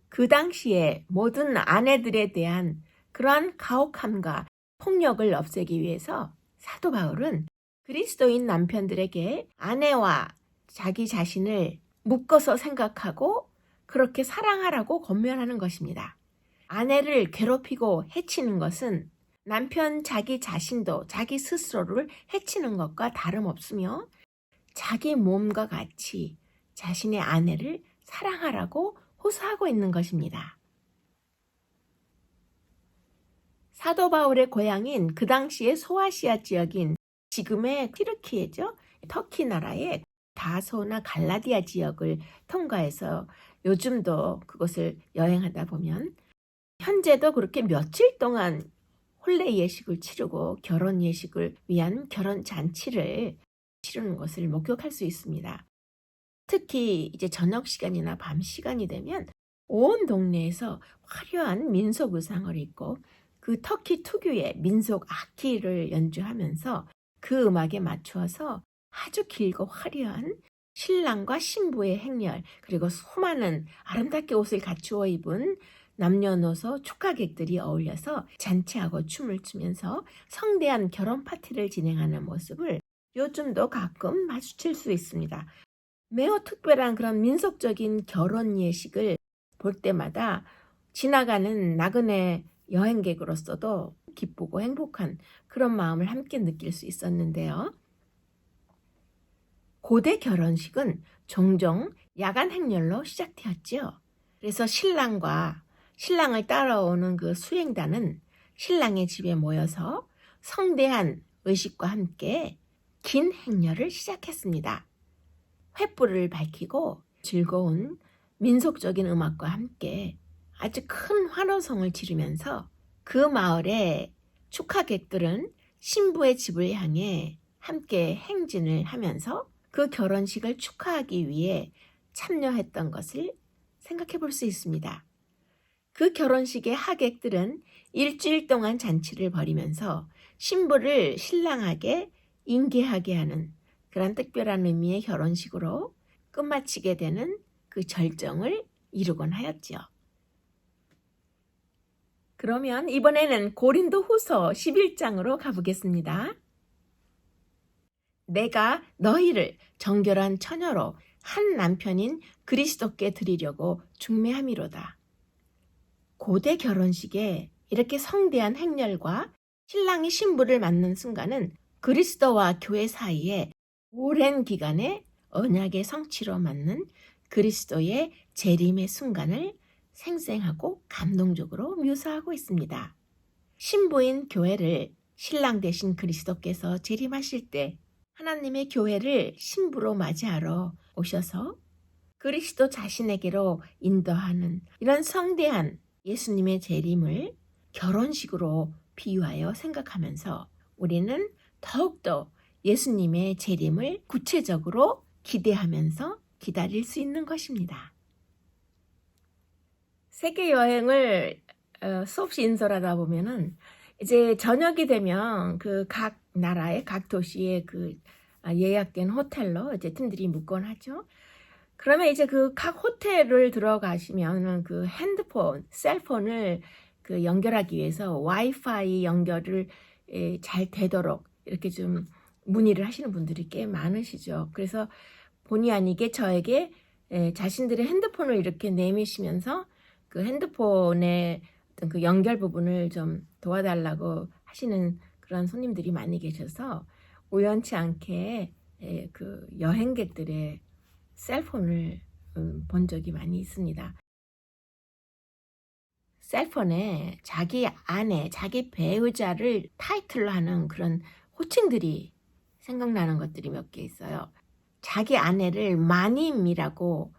그 당시에 모든 아내들에 대한 그러한 가혹함과 폭력을 없애기 위해서 사도 바울은 그리스도인 남편들에게 아내와 자기 자신을 묶어서 생각하고 그렇게 사랑하라고 권면하는 것입니다. 아내를 괴롭히고 해치는 것은 남편 자기 자신도 자기 스스로를 해치는 것과 다름없으며 자기 몸과 같이 자신의 아내를 사랑하라고 호소하고 있는 것입니다. 사도 바울의 고향인 그 당시의 소아시아 지역인 지금의 튀르키예죠. 터키 나라의 다소나 갈라디아 지역을 통과해서 요즘도 그곳을 여행하다 보면 현재도 그렇게 며칠 동안 혼례 예식을 치르고 결혼 예식을 위한 결혼 잔치를 치르는 것을 목격할 수 있습니다. 특히 이제 저녁 시간이나 밤 시간이 되면 온 동네에서 화려한 민속 의상을 입고 그 터키 특유의 민속 악기를 연주하면서 그 음악에 맞추어서 아주 길고 화려한 신랑과 신부의 행렬, 그리고 수많은 아름답게 옷을 갖추어 입은 남녀노소 축하객들이 어울려서 잔치하고 춤을 추면서 성대한 결혼 파티를 진행하는 모습을 요즘도 가끔 마주칠 수 있습니다. 매우 특별한 그런 민속적인 결혼 예식을 볼 때마다 지나가는 나그네 여행객으로서도 기쁘고 행복한 그런 마음을 함께 느낄 수 있었는데요. 고대 결혼식은 종종 야간 행렬로 시작되었지요. 그래서 신랑을 따라오는 그 수행단은 신랑의 집에 모여서 성대한 의식과 함께 긴 행렬을 시작했습니다. 횃불을 밝히고 즐거운 민속적인 음악과 함께 아주 큰 환호성을 지르면서 그 마을의 축하객들은 신부의 집을 향해 함께 행진을 하면서 그 결혼식을 축하하기 위해 참여했던 것을 생각해 볼 수 있습니다. 그 결혼식의 하객들은 일주일 동안 잔치를 벌이면서 신부를 신랑에게 인계하게 하는 그런 특별한 의미의 결혼식으로 끝마치게 되는 그 절정을 이루곤 하였지요. 그러면 이번에는 고린도후서 11장으로 가보겠습니다. 내가 너희를 정결한 처녀로 한 남편인 그리스도께 드리려고 중매함이로다. 고대 결혼식에 이렇게 성대한 행렬과 신랑이 신부를 맞는 순간은 그리스도와 교회 사이에 오랜 기간의 언약의 성취로 맞는 그리스도의 재림의 순간을 생생하고 감동적으로 묘사하고 있습니다. 신부인 교회를 신랑 되신 그리스도께서 재림하실 때 하나님의 교회를 신부로 맞이하러 오셔서 그리스도 자신에게로 인도하는 이런 성대한 예수님의 재림을 결혼식으로 비유하여 생각하면서 우리는 더욱더 예수님의 재림을 구체적으로 기대하면서 기다릴 수 있는 것입니다. 세계 여행을 수없이 인솔하다 보면은 이제 저녁이 되면 그 각 나라의 각 도시의 그 예약된 호텔로 이제 팀들이 묵곤 하죠. 그러면 이제 그 각 호텔을 들어가시면 그 핸드폰, 셀폰을 그 연결하기 위해서 와이파이 연결을 잘 되도록 이렇게 좀 문의를 하시는 분들이 꽤 많으시죠. 그래서 본의 아니게 저에게 자신들의 핸드폰을 이렇게 내미시면서 그 핸드폰의 어떤 그 연결 부분을 좀 도와달라고 하시는 그런 손님들이 많이 계셔서 우연치 않게 그 여행객들의 셀폰을 본 적이 많이 있습니다. 셀폰에 자기 아내, 자기 배우자를 타이틀로 하는 그런 호칭들이 생각나는 것들이 몇 개 있어요. 자기 아내를 마님이라고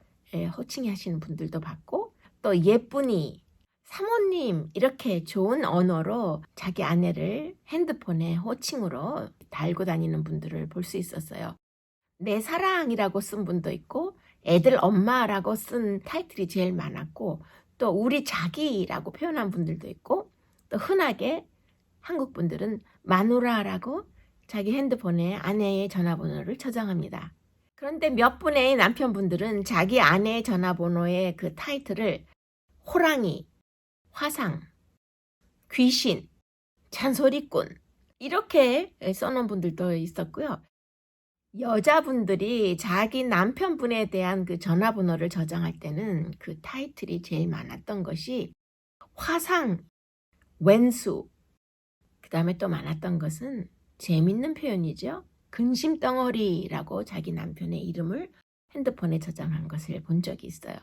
호칭 하시는 분들도 봤고, 또 예쁜이, 사모님 이렇게 좋은 언어로 자기 아내를 핸드폰에 호칭으로 달고 다니는 분들을 볼 수 있었어요. 내 사랑이라고 쓴 분도 있고, 애들 엄마라고 쓴 타이틀이 제일 많았고, 또 우리 자기라고 표현한 분들도 있고, 또 흔하게 한국 분들은 마누라라고 자기 핸드폰에 아내의 전화번호를 저장합니다. 그런데 몇 분의 남편분들은 자기 아내의 전화번호의 그 타이틀을 호랑이, 화상, 귀신, 잔소리꾼 이렇게 써놓은 분들도 있었고요. 여자분들이 자기 남편분에 대한 그 전화번호를 저장할 때는 그 타이틀이 제일 많았던 것이 화상, 왼수, 그 다음에 또 많았던 것은 재밌는 표현이죠. 근심덩어리라고 자기 남편의 이름을 핸드폰에 저장한 것을 본 적이 있어요.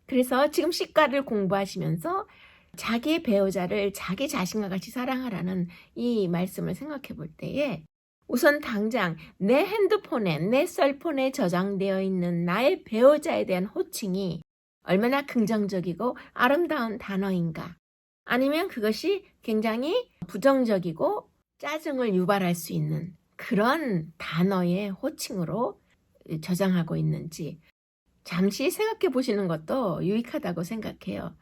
그래서 지금 시가를 공부하시면서 자기 배우자를 자기 자신과 같이 사랑하라는 이 말씀을 생각해 볼 때에 우선 당장 내 핸드폰에, 내 셀폰에 저장되어 있는 나의 배우자에 대한 호칭이 얼마나 긍정적이고 아름다운 단어인가. 아니면 그것이 굉장히 부정적이고 짜증을 유발할 수 있는 그런 단어의 호칭으로 저장하고 있는지 잠시 생각해 보시는 것도 유익하다고 생각해요.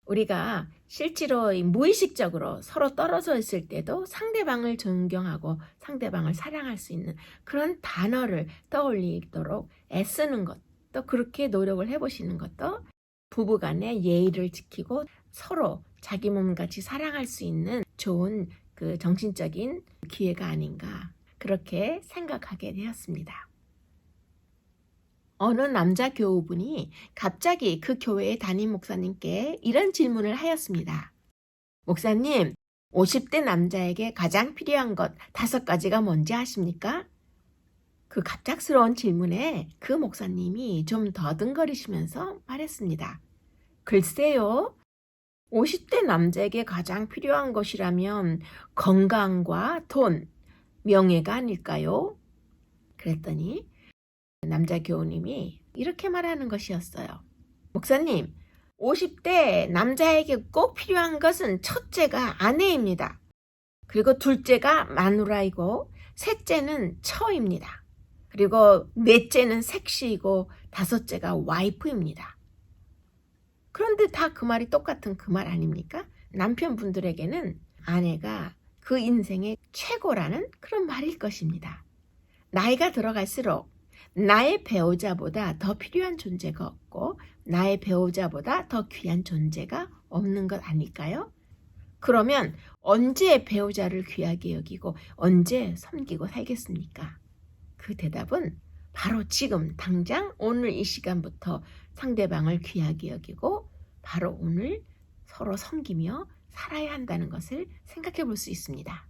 우리가 실제로 무의식적으로 서로 떨어져 있을 때도 상대방을 존경하고 상대방을 사랑할 수 있는 그런 단어를 떠올리도록 애쓰는 것, 또 그렇게 노력을 해보시는 것도 부부간의 예의를 지키고 서로 자기 몸같이 사랑할 수 있는 좋은 그 정신적인 기회가 아닌가 그렇게 생각하게 되었습니다. 어느 남자 교우분이 갑자기 그 교회의 담임 목사님께 이런 질문을 하였습니다. 목사님, 50대 남자에게 가장 필요한 것 5가지가 뭔지 아십니까? 그 갑작스러운 질문에 그 목사님이 좀 더듬거리시면서 말했습니다. 글쎄요, 50대 남자에게 가장 필요한 것이라면 건강과 돈, 명예가 아닐까요? 그랬더니 남자 교우님이 이렇게 말하는 것이었어요. 목사님, 50대 남자에게 꼭 필요한 것은 첫째가 아내입니다. 그리고 둘째가 마누라이고 셋째는 처입니다. 그리고 넷째는 섹시이고 5째가 와이프입니다. 그런데 다 그 말이 똑같은 그 말 아닙니까? 남편분들에게는 아내가 그 인생의 최고라는 그런 말일 것입니다. 나이가 들어갈수록 나의 배우자보다 더 필요한 존재가 없고 나의 배우자보다 더 귀한 존재가 없는 것 아닐까요? 그러면 언제 배우자를 귀하게 여기고 언제 섬기고 살겠습니까? 그 대답은 바로 지금 당장 오늘 이 시간부터 상대방을 귀하게 여기고 바로 오늘 서로 섬기며 살아야 한다는 것을 생각해 볼 수 있습니다.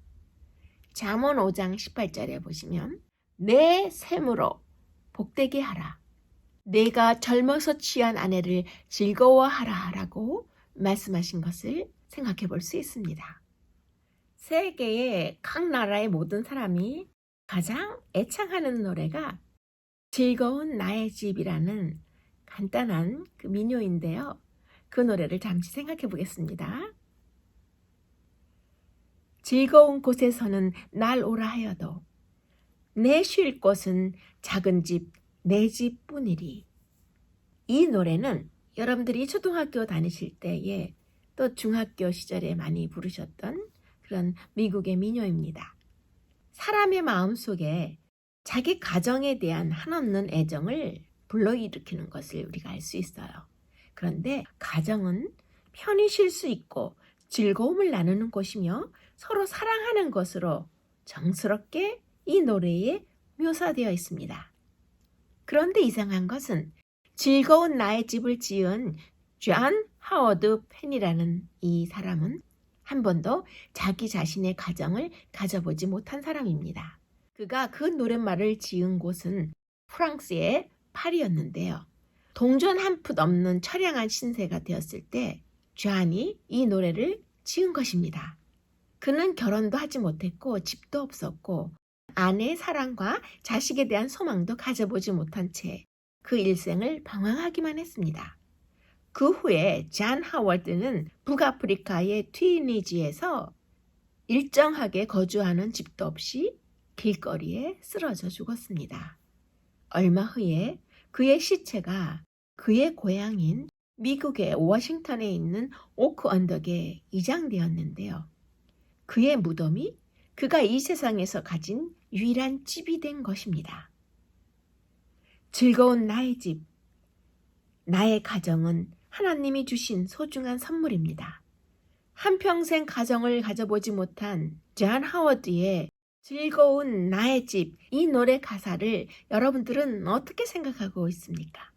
잠언 5장 18절에 보시면 내 샘으로 복되게 하라. 내가 젊어서 취한 아내를 즐거워하라 라고 말씀하신 것을 생각해 볼 수 있습니다. 세계의 각 나라의 모든 사람이 가장 애창하는 노래가 즐거운 나의 집이라는 간단한 그 민요인데요. 그 노래를 잠시 생각해 보겠습니다. 즐거운 곳에서는 날 오라 하여도 내 쉴 곳은 작은 집, 내 집뿐이리. 이 노래는 여러분들이 초등학교 다니실 때에 또 중학교 시절에 많이 부르셨던 그런 미국의 민요입니다. 사람의 마음속에 자기 가정에 대한 한없는 애정을 불러일으키는 것을 우리가 알 수 있어요. 그런데 가정은 편히 쉴 수 있고 즐거움을 나누는 곳이며 서로 사랑하는 것으로 정스럽게 이 노래에 묘사되어 있습니다. 그런데 이상한 것은 즐거운 나의 집을 지은 존 하워드 펜이라는 이 사람은 한 번도 자기 자신의 가정을 가져보지 못한 사람입니다. 그가 그 노랫말을 지은 곳은 프랑스의 파리였는데요. 동전 한 푼 없는 처량한 신세가 되었을 때 존이 이 노래를 지은 것입니다. 그는 결혼도 하지 못했고 집도 없었고 아내의 사랑과 자식에 대한 소망도 가져보지 못한 채 그 일생을 방황하기만 했습니다. 그 후에 존 하워드는 북아프리카의 튀니지에서 일정하게 거주하는 집도 없이 길거리에 쓰러져 죽었습니다. 얼마 후에 그의 시체가 그의 고향인 미국의 워싱턴에 있는 오크 언덕에 이장되었는데요. 그의 무덤이 그가 이 세상에서 가진 유일한 집이 된 것입니다. 즐거운 나의 집, 나의 가정은 하나님이 주신 소중한 선물입니다. 한평생 가정을 가져보지 못한 존 하워드의 즐거운 나의 집, 이 노래 가사를 여러분들은 어떻게 생각하고 있습니까?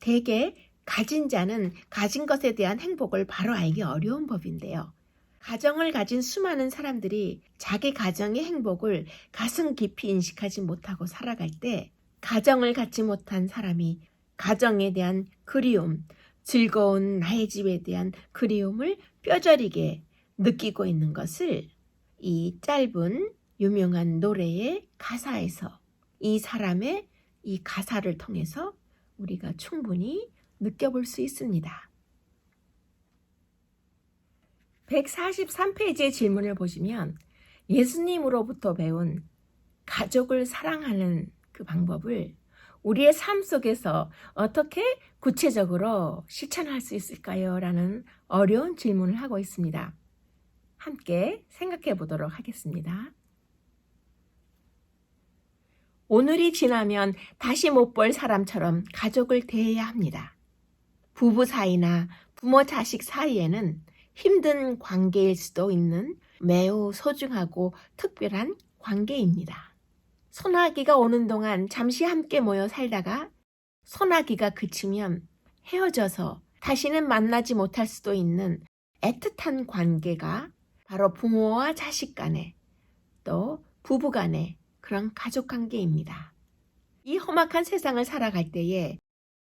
대개 가진 자는 가진 것에 대한 행복을 바로 알기 어려운 법인데요. 가정을 가진 수많은 사람들이 자기 가정의 행복을 가슴 깊이 인식하지 못하고 살아갈 때 가정을 갖지 못한 사람이 가정에 대한 그리움, 즐거운 나의 집에 대한 그리움을 뼈저리게 느끼고 있는 것을 이 짧은 유명한 노래의 가사에서 이 사람의 이 가사를 통해서 우리가 충분히 느껴볼 수 있습니다. 143페이지의 질문을 보시면 예수님으로부터 배운 가족을 사랑하는 그 방법을 우리의 삶 속에서 어떻게 구체적으로 실천할 수 있을까요? 라는 어려운 질문을 하고 있습니다. 함께 생각해 보도록 하겠습니다. 오늘이 지나면 다시 못 볼 사람처럼 가족을 대해야 합니다. 부부 사이나 부모 자식 사이에는 힘든 관계일 수도 있는 매우 소중하고 특별한 관계입니다. 소나기가 오는 동안 잠시 함께 모여 살다가 소나기가 그치면 헤어져서 다시는 만나지 못할 수도 있는 애틋한 관계가 바로 부모와 자식 간에 또 부부 간의 그런 가족 관계입니다. 이 험악한 세상을 살아갈 때에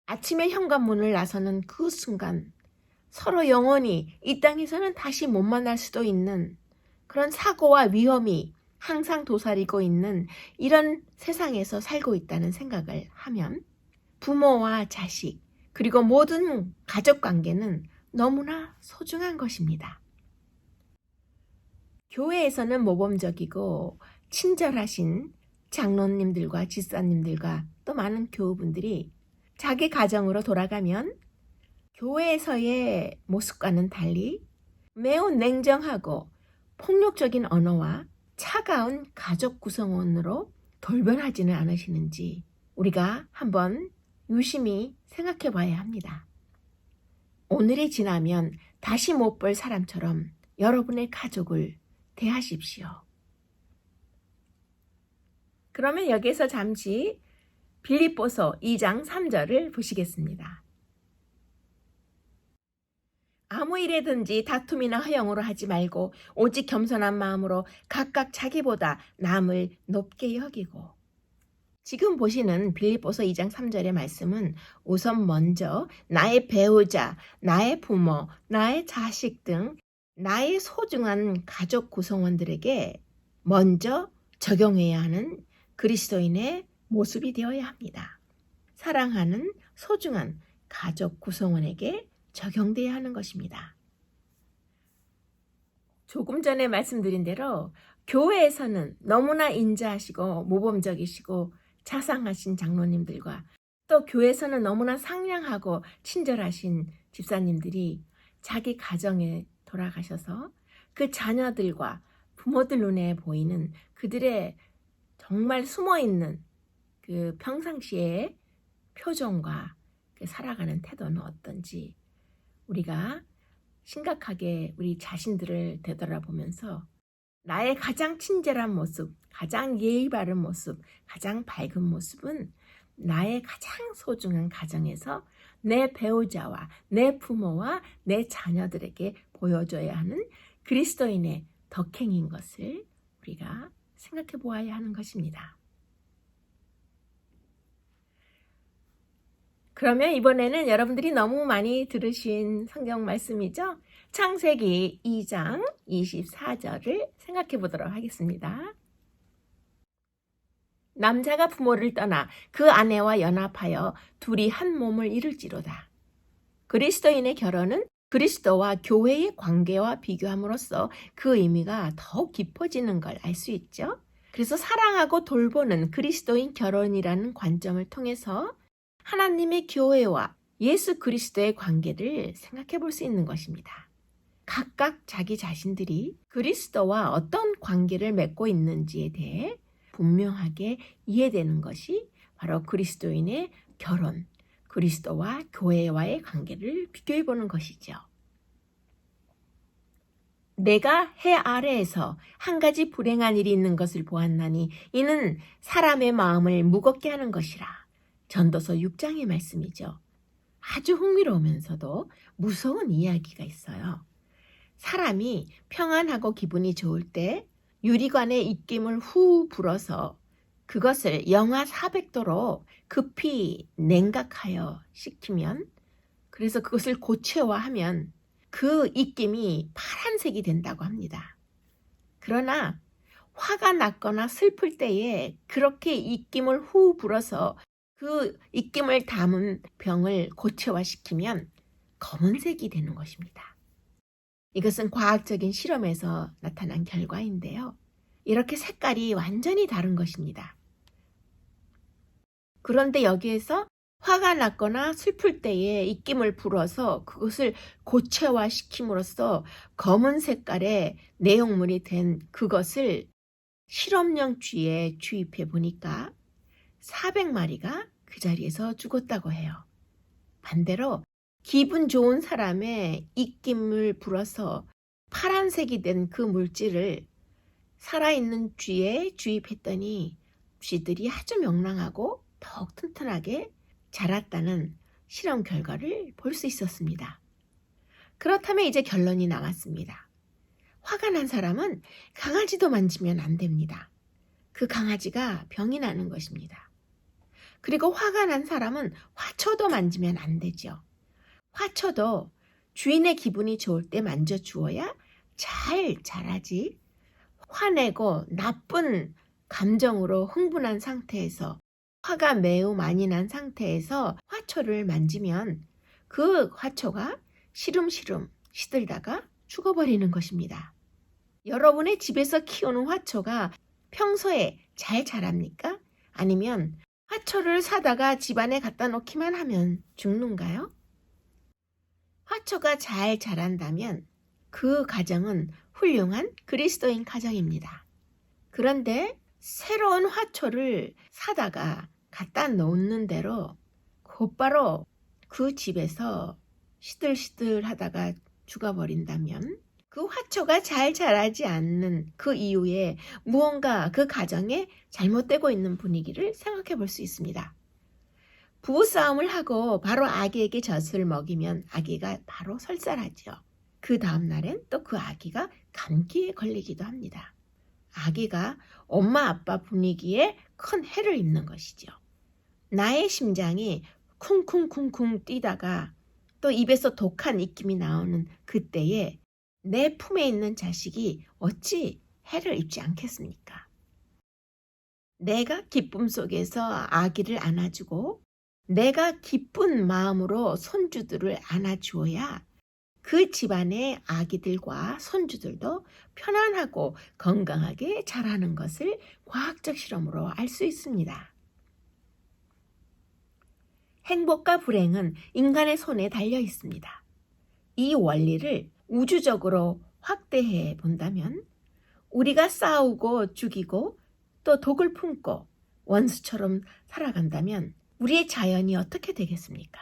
아침에 현관문을 나서는 그 순간 서로 영원히 이 땅에서는 다시 못 만날 수도 있는 그런 사고와 위험이 항상 도사리고 있는 이런 세상에서 살고 있다는 생각을 하면 부모와 자식 그리고 모든 가족 관계는 너무나 소중한 것입니다. 교회에서는 모범적이고 친절하신 장로님들과 집사님들과 또 많은 교우분들이 자기 가정으로 돌아가면 교회에서의 모습과는 달리 매우 냉정하고 폭력적인 언어와 차가운 가족 구성원으로 돌변하지는 않으시는지 우리가 한번 유심히 생각해 봐야 합니다. 오늘이 지나면 다시 못 볼 사람처럼 여러분의 가족을 대하십시오. 그러면 여기서 잠시 빌립보서 2장 3절을 보시겠습니다. 아무 일에든지 다툼이나 허영으로 하지 말고 오직 겸손한 마음으로 각각 자기보다 남을 높게 여기고. 지금 보시는 빌립보서 2장 3절의 말씀은 우선 먼저 나의 배우자, 나의 부모, 나의 자식 등 나의 소중한 가족 구성원들에게 먼저 적용해야 하는 그리스도인의 모습이 되어야 합니다. 사랑하는 소중한 가족 구성원에게 적용돼야 하는 것입니다. 조금 전에 말씀드린 대로 교회에서는 너무나 인자하시고 모범적이시고 자상하신 장로님들과 또 교회에서는 너무나 상냥하고 친절하신 집사님들이 자기 가정에 돌아가셔서 그 자녀들과 부모들 눈에 보이는 그들의 정말 숨어있는 그 평상시의 표정과 그 살아가는 태도는 어떤지 우리가 심각하게 우리 자신들을 되돌아보면서 나의 가장 친절한 모습, 가장 예의 바른 모습, 가장 밝은 모습은 나의 가장 소중한 가정에서 내 배우자와 내 부모와 내 자녀들에게 보여줘야 하는 그리스도인의 덕행인 것을 우리가 생각해 보아야 하는 것입니다. 그러면 이번에는 여러분들이 너무 많이 들으신 성경 말씀이죠? 창세기 2장 24절을 생각해 보도록 하겠습니다. 남자가 부모를 떠나 그 아내와 연합하여 둘이 한 몸을 이룰지로다. 그리스도인의 결혼은 그리스도와 교회의 관계와 비교함으로써 그 의미가 더욱 깊어지는 걸 알 수 있죠. 그래서 사랑하고 돌보는 그리스도인 결혼이라는 관점을 통해서 하나님의 교회와 예수 그리스도의 관계를 생각해 볼 수 있는 것입니다. 각각 자기 자신들이 그리스도와 어떤 관계를 맺고 있는지에 대해 분명하게 이해되는 것이 바로 그리스도인의 결혼, 그리스도와 교회와의 관계를 비교해 보는 것이죠. 내가 해 아래에서 한 가지 불행한 일이 있는 것을 보았나니 이는 사람의 마음을 무겁게 하는 것이라. 전도서 6장의 말씀이죠. 아주 흥미로우면서도 무서운 이야기가 있어요. 사람이 평안하고 기분이 좋을 때 유리관의 입김을 후 불어서 그것을 영하 400도로 급히 냉각하여 식히면, 그래서 그것을 고체화하면 그 입김이 파란색이 된다고 합니다. 그러나 화가 났거나 슬플 때에 그렇게 입김을 후 불어서 그 입김을 담은 병을 고체화시키면 검은색이 되는 것입니다. 이것은 과학적인 실험에서 나타난 결과인데요. 이렇게 색깔이 완전히 다른 것입니다. 그런데 여기에서 화가 났거나 슬플 때에 입김을 불어서 그것을 고체화시킴으로써 검은 색깔의 내용물이 된 그것을 실험용 쥐에 주입해 보니까 400마리가 그 자리에서 죽었다고 해요. 반대로 기분 좋은 사람의 입김을 불어서 파란색이 된 그 물질을 살아있는 쥐에 주입했더니 쥐들이 아주 명랑하고 더욱 튼튼하게 자랐다는 실험 결과를 볼 수 있었습니다. 그렇다면 이제 결론이 나왔습니다. 화가 난 사람은 강아지도 만지면 안 됩니다. 그 강아지가 병이 나는 것입니다. 그리고 화가 난 사람은 화초도 만지면 안 되죠. 화초도 주인의 기분이 좋을 때 만져주어야 잘 자라지. 화내고 나쁜 감정으로 흥분한 상태에서, 화가 매우 많이 난 상태에서 화초를 만지면 그 화초가 시름시름 시들다가 죽어버리는 것입니다. 여러분의 집에서 키우는 화초가 평소에 잘 자랍니까? 아니면 화초를 사다가 집안에 갖다 놓기만 하면 죽는가요? 화초가 잘 자란다면 그 가정은 훌륭한 그리스도인 가정입니다. 그런데 새로운 화초를 사다가 갖다 놓는 대로 곧바로 그 집에서 시들시들 하다가 죽어버린다면 그 화초가 잘 자라지 않는 그 이유에 무언가 그 가정에 잘못되고 있는 분위기를 생각해 볼 수 있습니다. 부부싸움을 하고 바로 아기에게 젖을 먹이면 아기가 바로 설사하죠. 그 다음 날엔 또 그 아기가 감기에 걸리기도 합니다. 아기가 엄마 아빠 분위기에 큰 해를 입는 것이죠. 나의 심장이 쿵쿵쿵쿵 뛰다가 또 입에서 독한 입김이 나오는 그때에 내 품에 있는 자식이 어찌 해를 입지 않겠습니까? 내가 기쁨 속에서 아기를 안아주고 내가 기쁜 마음으로 손주들을 안아주어야 그 집안의 아기들과 손주들도 편안하고 건강하게 자라는 것을 과학적 실험으로 알 수 있습니다. 행복과 불행은 인간의 손에 달려 있습니다. 이 원리를 우주적으로 확대해 본다면 우리가 싸우고 죽이고 또 독을 품고 원수처럼 살아간다면 우리의 자연이 어떻게 되겠습니까?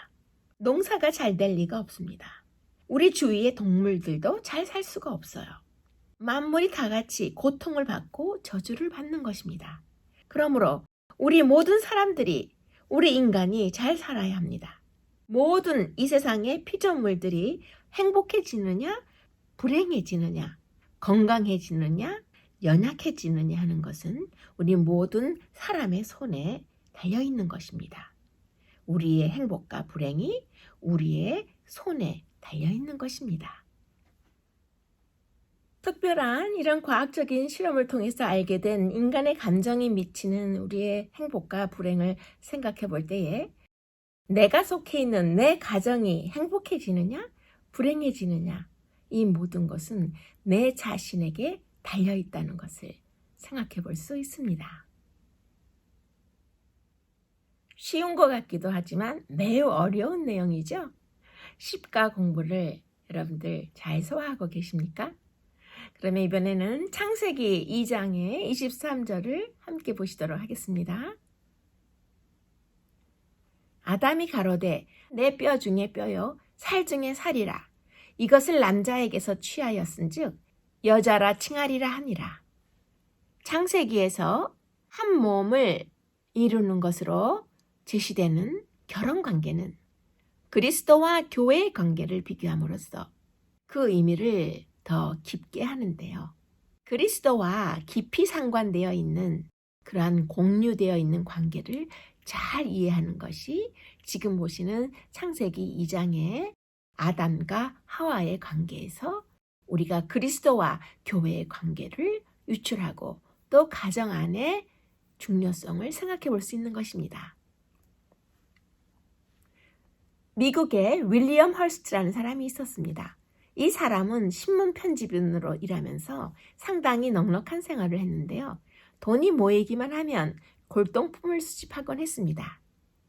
농사가 잘 될 리가 없습니다. 우리 주위의 동물들도 잘 살 수가 없어요. 만물이 다 같이 고통을 받고 저주를 받는 것입니다. 그러므로 우리 모든 사람들이 우리 인간이 잘 살아야 합니다. 모든 이 세상의 피조물들이 행복해지느냐, 불행해지느냐, 건강해지느냐, 연약해지느냐 하는 것은 우리 모든 사람의 손에 달려 있는 것입니다. 우리의 행복과 불행이 우리의 손에 달려 있는 것입니다. 특별한 이런 과학적인 실험을 통해서 알게 된 인간의 감정이 미치는 우리의 행복과 불행을 생각해 볼 때에 내가 속해 있는 내 가정이 행복해지느냐, 불행해지느냐, 이 모든 것은 내 자신에게 달려 있다는 것을 생각해 볼 수 있습니다. 쉬운 것 같기도 하지만 매우 어려운 내용이죠. 십가 공부를 여러분들 잘 소화하고 계십니까? 그러면 이번에는 창세기 2장의 23절을 함께 보시도록 하겠습니다. 아담이 가로되 내 뼈 중에 뼈요 살 중에 살이라. 이것을 남자에게서 취하였은즉 여자라 칭하리라 하니라. 창세기에서 한 몸을 이루는 것으로 제시되는 결혼관계는 그리스도와 교회의 관계를 비교함으로써 그 의미를 더 깊게 하는데요. 그리스도와 깊이 상관되어 있는 그러한 공유되어 있는 관계를 잘 이해하는 것이 지금 보시는 창세기 2장의 아담과 하와의 관계에서 우리가 그리스도와 교회의 관계를 유출하고 또 가정 안의 중요성을 생각해 볼 수 있는 것입니다. 미국에 윌리엄 헐스트라는 사람이 있었습니다. 이 사람은 신문 편집인으로 일하면서 상당히 넉넉한 생활을 했는데요. 돈이 모이기만 하면 골동품을 수집하곤 했습니다.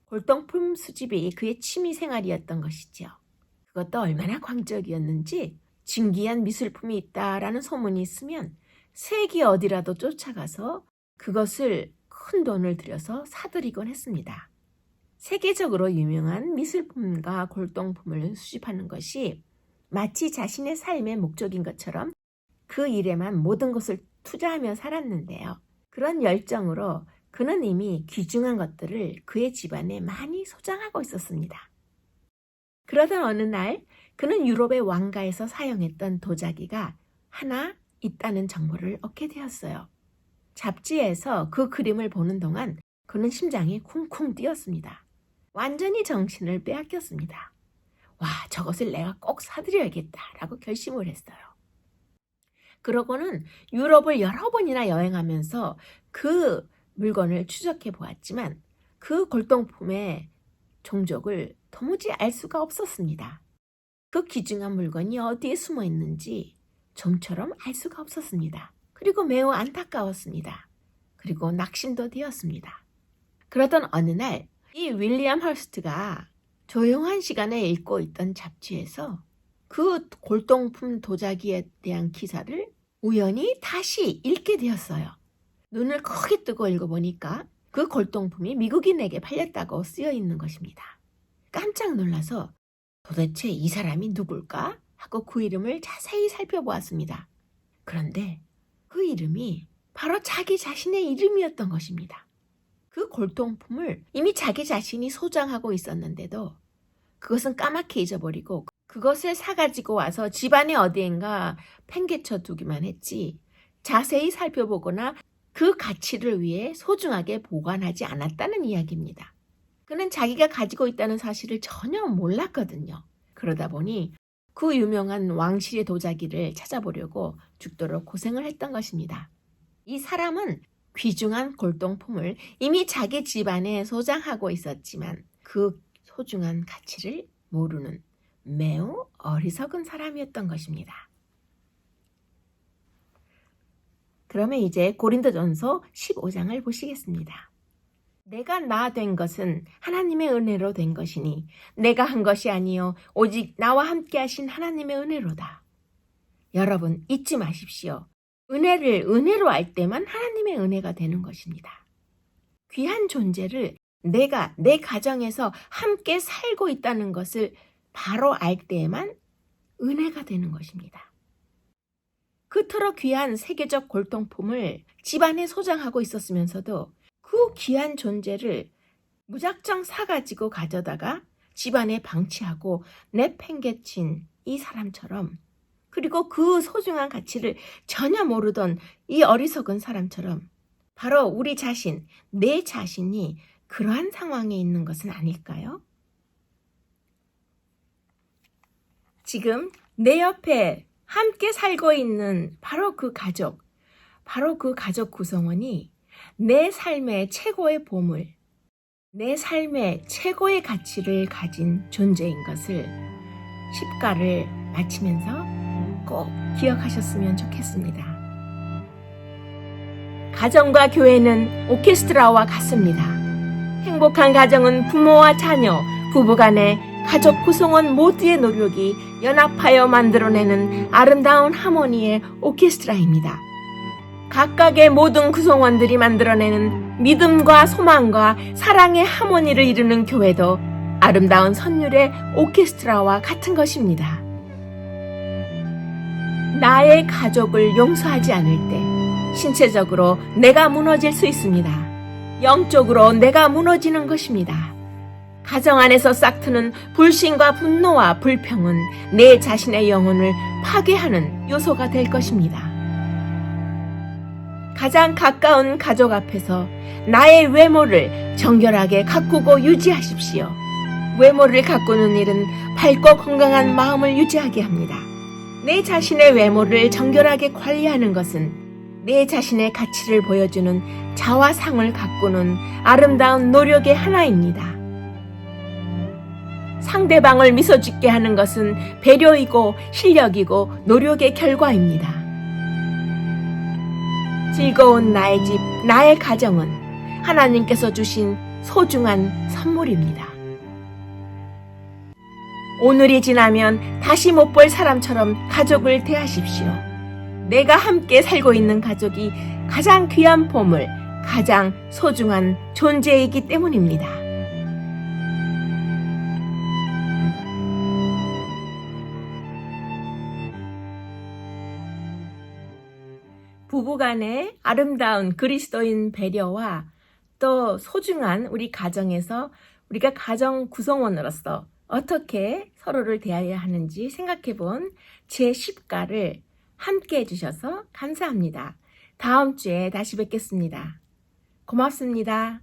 골동품 수집이 그의 취미 생활이었던 것이죠. 그것도 얼마나 광적이었는지 진귀한 미술품이 있다라는 소문이 있으면 세계 어디라도 쫓아가서 그것을 큰 돈을 들여서 사들이곤 했습니다. 세계적으로 유명한 미술품과 골동품을 수집하는 것이 마치 자신의 삶의 목적인 것처럼 그 일에만 모든 것을 투자하며 살았는데요. 그런 열정으로 그는 이미 귀중한 것들을 그의 집안에 많이 소장하고 있었습니다. 그러던 어느 날 그는 유럽의 왕가에서 사용했던 도자기가 하나 있다는 정보를 얻게 되었어요. 잡지에서 그 그림을 보는 동안 그는 심장이 쿵쿵 뛰었습니다. 완전히 정신을 빼앗겼습니다. 와, 저것을 내가 꼭 사드려야겠다라고 결심을 했어요. 그러고는 유럽을 여러 번이나 여행하면서 그 물건을 추적해 보았지만 그 골동품의 종족을 도무지 알 수가 없었습니다. 그 귀중한 물건이 어디에 숨어 있는지 좀처럼 알 수가 없었습니다. 그리고 매우 안타까웠습니다. 그리고 낙심도 되었습니다. 그러던 어느 날 이 윌리엄 헐스트가 조용한 시간에 읽고 있던 잡지에서 그 골동품 도자기에 대한 기사를 우연히 다시 읽게 되었어요. 눈을 크게 뜨고 읽어보니까 그 골동품이 미국인에게 팔렸다고 쓰여 있는 것입니다. 깜짝 놀라서 도대체 이 사람이 누굴까 하고 그 이름을 자세히 살펴보았습니다. 그런데 그 이름이 바로 자기 자신의 이름이었던 것입니다. 그 골동품을 이미 자기 자신이 소장하고 있었는데도 그것은 까맣게 잊어버리고 그것을 사가지고 와서 집안에 어디엔가 팽개쳐 두기만 했지 자세히 살펴보거나 그 가치를 위해 소중하게 보관하지 않았다는 이야기입니다. 그는 자기가 가지고 있다는 사실을 전혀 몰랐거든요. 그러다 보니 그 유명한 왕실의 도자기를 찾아보려고 죽도록 고생을 했던 것입니다. 이 사람은 귀중한 골동품을 이미 자기 집안에 소장하고 있었지만 그 소중한 가치를 모르는 매우 어리석은 사람이었던 것입니다. 그러면 이제 고린도전서 15장을 보시겠습니다. 내가 나 된 것은 하나님의 은혜로 된 것이니 내가 한 것이 아니요 오직 나와 함께 하신 하나님의 은혜로다. 여러분 잊지 마십시오. 은혜를 은혜로 알 때만 하나님의 은혜가 되는 것입니다. 귀한 존재를 내가 내 가정에서 함께 살고 있다는 것을 바로 알 때에만 은혜가 되는 것입니다. 그토록 귀한 세계적 골동품을 집안에 소장하고 있었으면서도 그 귀한 존재를 무작정 사가지고 가져다가 집안에 방치하고 내팽개친 이 사람처럼, 그리고 그 소중한 가치를 전혀 모르던 이 어리석은 사람처럼 바로 우리 자신, 내 자신이 그러한 상황에 있는 것은 아닐까요? 지금 내 옆에 함께 살고 있는 바로 그 가족 구성원이 내 삶의 최고의 보물, 내 삶의 최고의 가치를 가진 존재인 것을 10가를 마치면서 꼭 기억하셨으면 좋겠습니다. 가정과 교회는 오케스트라와 같습니다. 행복한 가정은 부모와 자녀, 부부간의 가족 구성원 모두의 노력이 연합하여 만들어내는 아름다운 하모니의 오케스트라입니다. 각각의 모든 구성원들이 만들어내는 믿음과 소망과 사랑의 하모니를 이루는 교회도 아름다운 선율의 오케스트라와 같은 것입니다. 나의 가족을 용서하지 않을 때 신체적으로 내가 무너질 수 있습니다. 영적으로 내가 무너지는 것입니다. 가정 안에서 싹트는 불신과 분노와 불평은 내 자신의 영혼을 파괴하는 요소가 될 것입니다. 가장 가까운 가족 앞에서 나의 외모를 정결하게 가꾸고 유지하십시오. 외모를 가꾸는 일은 밝고 건강한 마음을 유지하게 합니다. 내 자신의 외모를 정결하게 관리하는 것은 내 자신의 가치를 보여주는 자화상을 가꾸는 아름다운 노력의 하나입니다. 상대방을 미소 짓게 하는 것은 배려이고 실력이고 노력의 결과입니다. 즐거운 나의 집, 나의 가정은 하나님께서 주신 소중한 선물입니다. 오늘이 지나면 다시 못 볼 사람처럼 가족을 대하십시오. 내가 함께 살고 있는 가족이 가장 귀한 보물, 가장 소중한 존재이기 때문입니다. 부부간의 아름다운 그리스도인 배려와 또 소중한 우리 가정에서 우리가 가정 구성원으로서 어떻게 서로를 대해야 하는지 생각해 본 제10가를 함께 해주셔서 감사합니다. 다음 주에 다시 뵙겠습니다. 고맙습니다.